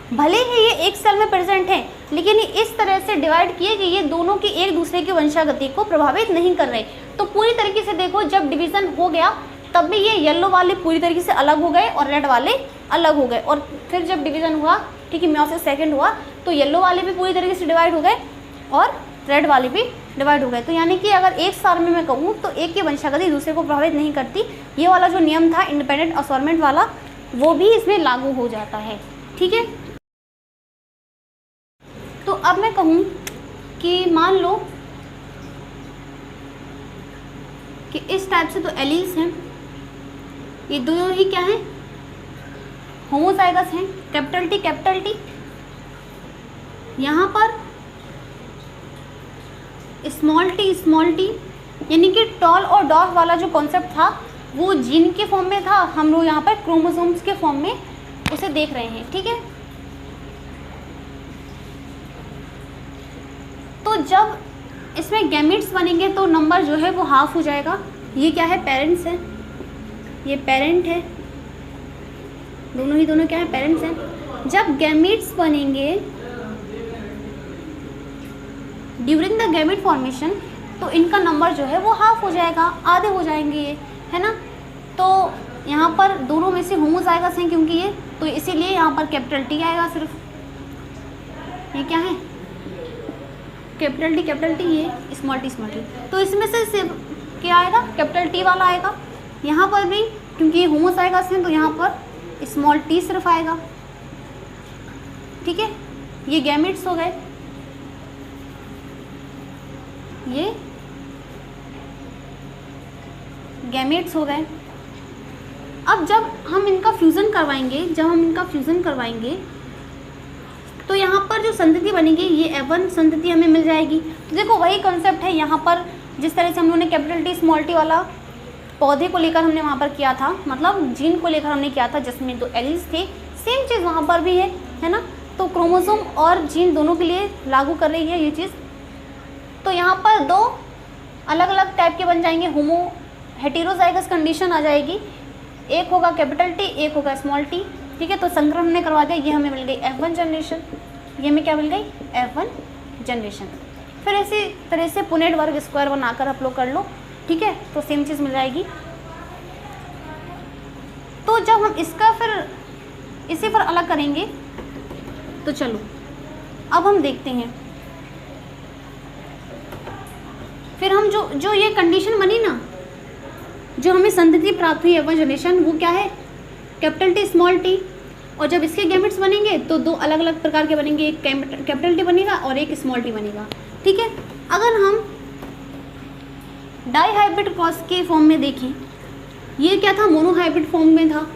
भले ही ये एक सेल में प्रेजेंट है लेकिन ये इस तरह से डिवाइड किए कि ये दोनों की एक दूसरे की वंशागति को प्रभावित नहीं कर रहे। तो पूरी तरीके से देखो जब डिवीज़न हो गया तब भी ये येलो वाले पूरी तरीके से अलग हो गए और रेड वाले अलग हो गए। और फिर जब डिवीज़न हुआ, ठीक है, म्योसिस सेकंड हुआ, तो येलो वाले भी पूरी तरीके से डिवाइड हो गए और रेड वाले भी डिवाइड हो गए। तो यानी कि अगर एक साल में मैं कहूँ तो एक की वंशागति दूसरे को प्रभावित नहीं करती। ये वाला जो नियम था इंडिपेंडेंट असॉर्टमेंट वाला वो भी इसमें लागू हो जाता है, ठीक है। तो अब मैं कहूँ कि मान लो कि इस टाइप से तो एलील्स हैं, ये दोनों ही क्या हैं, होमोजाइगस हैं, कैपिटल टी। यहाँ पर स्मॉल टी, यानी कि टॉल और डॉर्फ वाला जो कॉन्सेप्ट था वो जीन के फॉर्म में था, हम लोग यहाँ पर क्रोमोसोम्स के फॉर्म में उसे देख रहे हैं, ठीक है। तो जब इसमें गैमेट्स बनेंगे तो नंबर जो है वो हाफ हो जाएगा। ये क्या है, पेरेंट्स है, ये पेरेंट है, दोनों क्या है, पेरेंट्स हैं। जब गैमेट्स बनेंगे ड्यूरिंग द गैमेट फॉर्मेशन तो इनका नंबर जो है वो हाफ हो जाएगा, आधे हो जाएंगे ये, है ना। तो यहाँ पर दोनों में से होमोजाइगस हैं क्योंकि ये, तो इसीलिए यहाँ पर कैपिटल टी आएगा सिर्फ। ये क्या है, कैपिटल टी, ये स्मॉल टी। तो इसमें से सिर्फ क्या आएगा, कैपिटल टी वाला आएगा। यहाँ पर भी क्योंकि ये होमोजाइगस हैं तो यहाँ पर स्मॉल टी सिर्फ आएगा, ठीक है। ये गैमेट्स हो गए, ये गैमेट्स हो गए। अब जब हम इनका फ्यूज़न करवाएंगे, तो यहाँ पर जो संतति बनेगी ये F1 संतति हमें मिल जाएगी। तो देखो वही कॉन्सेप्ट है यहाँ पर, जिस तरह से हम लोगों ने कैपिटल टी स्मॉल टी वाला पौधे को लेकर हमने वहाँ पर किया था, मतलब जीन को लेकर हमने किया था जिसमें 2 एलील्स थे, सेम चीज़ वहाँ पर भी है ना। तो क्रोमोसोम और जीन दोनों के लिए लागू कर रही है ये चीज़। तो यहाँ पर 2 अलग अलग टाइप के बन जाएंगे, हेटेरोजाइगस कंडीशन आ जाएगी, एक होगा कैपिटल टी, एक होगा स्मॉल टी, ठीक है। तो संकरण हमने करवा दिया, ये हमें मिल गई F1 जनरेशन, ये हमें क्या मिल गई, F1 जनरेशन। फिर इसी तरह से पुनेट वर्ग स्क्वायर बनाकर आप लोग कर लो, ठीक है, तो सेम चीज़ मिल जाएगी। तो जब हम इसका फिर इसे फिर अलग करेंगे तो चलो अब हम देखते हैं। फिर हम जो ये कंडीशन बनी ना, जो हमें संतति प्राप्त हुई F1 जनरेशन, वो क्या है, कैपिटल टी स्मॉल टी। और जब इसके गैमेट्स बनेंगे तो 2 अलग अलग प्रकार के बनेंगे, एक कैपिटल टी बनेगा और एक स्मॉल टी बनेगा, ठीक है। अगर हम डाई हाइब्रिड क्रॉस के फॉर्म में देखें, ये क्या था, मोनोहाइब्रिड फॉर्म में था,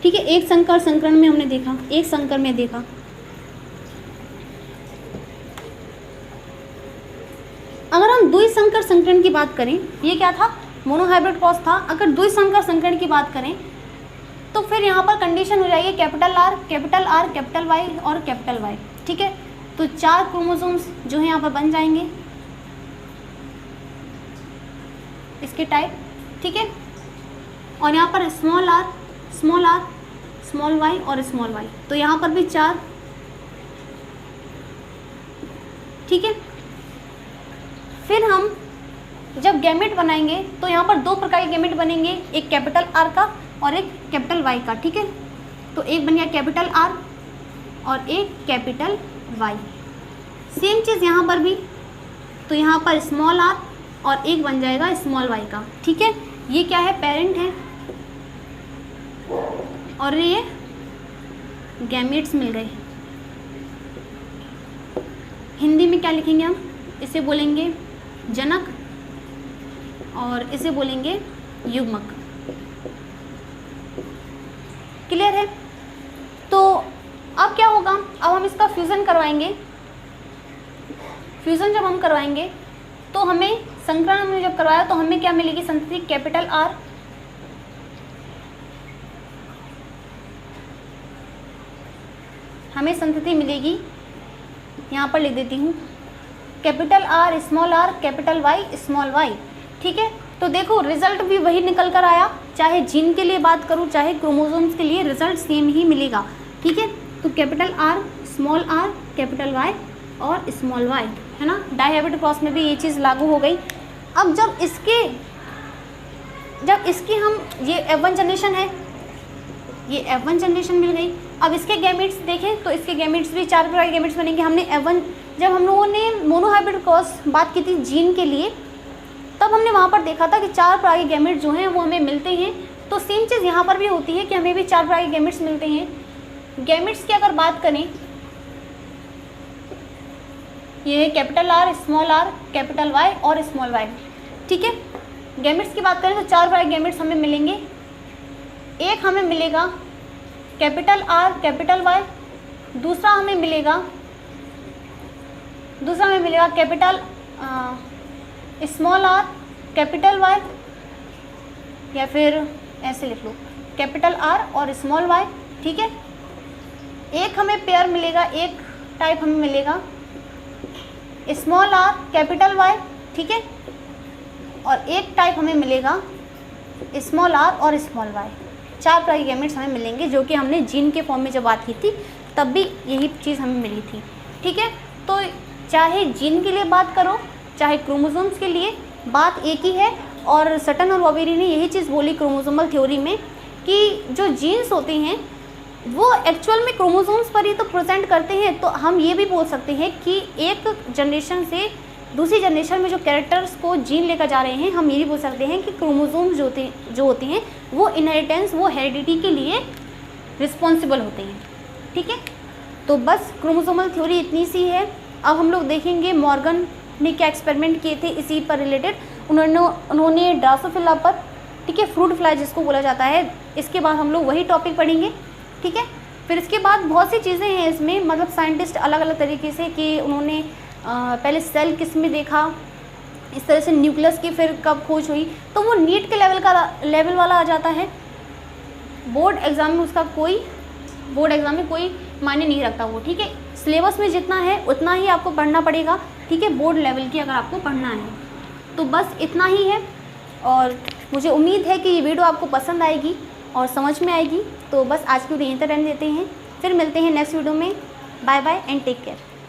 ठीक है। एक संकर संकरण में हमने देखा, एक संकर में देखा। अगर हम द्विसंकर संकरण की बात करें, ये क्या था, मोनोहाइब्रिड क्रॉस था। अगर द्विसंकर संकरण की बात करें तो फिर यहाँ पर कंडीशन हो जाएगी कैपिटल आर, कैपिटल वाई और कैपिटल वाई, ठीक है। तो 4 क्रोमोसोम्स जो है यहाँ पर बन जाएंगे इसके टाइप, ठीक है। और यहाँ पर स्मॉल आर, स्मॉल वाई और स्मॉल वाई, तो यहाँ पर भी 4, ठीक है। फिर हम जब गैमेट बनाएंगे तो यहाँ पर 2 प्रकार के गैमेट बनेंगे, एक कैपिटल आर का और एक कैपिटल वाई का, ठीक है। तो एक बन गया कैपिटल आर और एक कैपिटल वाई। सेम चीज़ यहाँ पर भी, तो यहाँ पर स्मॉल आर और एक बन जाएगा स्मॉल वाई का, ठीक है। ये क्या है, पेरेंट है और ये गैमेट्स मिल गए। हिंदी में क्या लिखेंगे हम, इसे बोलेंगे जनक और इसे बोलेंगे युग्मक। क्लियर है। तो अब क्या होगा, अब हम इसका फ्यूज़न करवाएंगे। फ्यूज़न जब हम करवाएंगे तो हमें संकरण हमने जब करवाया तो हमें क्या मिलेगी, संतति कैपिटल आर हमें संतति मिलेगी, यहाँ पर लिख देती हूँ, capital R small R capital Y small Y, ठीक है। तो देखो रिजल्ट भी वही निकल कर आया, चाहे जीन के लिए बात करूँ चाहे क्रोमोसोम्स के लिए रिजल्ट सेम ही मिलेगा, ठीक है। तो कैपिटल आर कैपिटल वाई और स्मॉल वाई, है ना। डाई हाइब्रिड क्रॉस में भी ये चीज़ लागू हो गई। अब जब इसकी हम ये F1 जनरेशन है, ये F1 जनरेशन मिल गई। अब इसके गैमेट्स देखें तो इसके गैमेट्स भी 4 प्रकार के गैमेट्स बनेंगे। हमने F1 जब हम लोगों ने मोनोहाइब्रिड क्रॉस बात की थी जीन के लिए, तब हमने वहाँ पर देखा था कि 4 प्रकार के गैमेट्स जो हैं वो हमें मिलते हैं। तो सेम चीज़ यहाँ पर भी होती है कि हमें भी 4 प्रकार के गैमेट्स मिलते हैं। गैमेट्स की अगर बात करें, ये कैपिटल आर कैपिटल वाई और स्मॉल वाई, ठीक है। गैमेट्स की बात करें तो 4 प्रकार के गैमेट्स हमें मिलेंगे। एक हमें मिलेगा कैपिटल आर कैपिटल वाई, दूसरा हमें मिलेगा capital small R capital Y, या फिर ऐसे लिख लो कैपिटल आर और स्मॉल वाई, ठीक है। एक हमें पेयर मिलेगा, एक टाइप हमें मिलेगा स्मॉल आर कैपिटल वाई, ठीक है, और एक टाइप हमें मिलेगा स्मॉल आर और स्मॉल वाई। 4 प्रकार के गैमेट्स हमें मिलेंगे, जो कि हमने जीन के फॉर्म में जब बात की थी तब भी यही चीज़ हमें मिली थी, ठीक है। तो चाहे जीन के लिए बात करो चाहे क्रोमोसोम्स के लिए, बात एक ही है। और सटन और बॉबेरी ने यही चीज़ बोली क्रोमोसोमल थ्योरी में कि जो जीन्स होते हैं वो एक्चुअल में क्रोमोसोम्स पर ही तो प्रेजेंट करते हैं। तो हम ये भी बोल सकते हैं कि एक जनरेशन से दूसरी जनरेशन में जो कैरेक्टर्स को जीन लेकर जा रहे हैं, हम ये भी बोल सकते हैं कि क्रोमोसोम्स जो होते हैं वो इनहेरिटेंस, वो हेरिडिटी के लिए रिस्पॉन्सिबल होते हैं, ठीक है। तो बस क्रोमोसोमल थ्योरी इतनी सी है। अब हम लोग देखेंगे मॉर्गन ने क्या एक्सपेरिमेंट किए थे इसी पर रिलेटेड। उन्होंने ड्रासोफिला पर, ठीक है, फ्रूट फ्लाई जिसको बोला जाता है, इसके बाद हम लोग वही टॉपिक पढ़ेंगे, ठीक है। फिर इसके बाद बहुत सी चीज़ें हैं इसमें, मतलब साइंटिस्ट अलग अलग तरीके से कि उन्होंने पहले सेल किस में देखा, इस तरह से न्यूक्लियस की फिर कब खोज हुई, तो वो नीट के लेवल वाला आ जाता है। बोर्ड एग्ज़ाम में कोई मायने नहीं रखता वो, ठीक है। सिलेबस में जितना है उतना ही आपको पढ़ना पड़ेगा, ठीक है, बोर्ड लेवल की अगर आपको पढ़ना है तो बस इतना ही है। और मुझे उम्मीद है कि ये वीडियो आपको पसंद आएगी और समझ में आएगी। तो बस आज की वीडियो यहीं तक रहने देते हैं, फिर मिलते हैं नेक्स्ट वीडियो में। Bye bye and take care.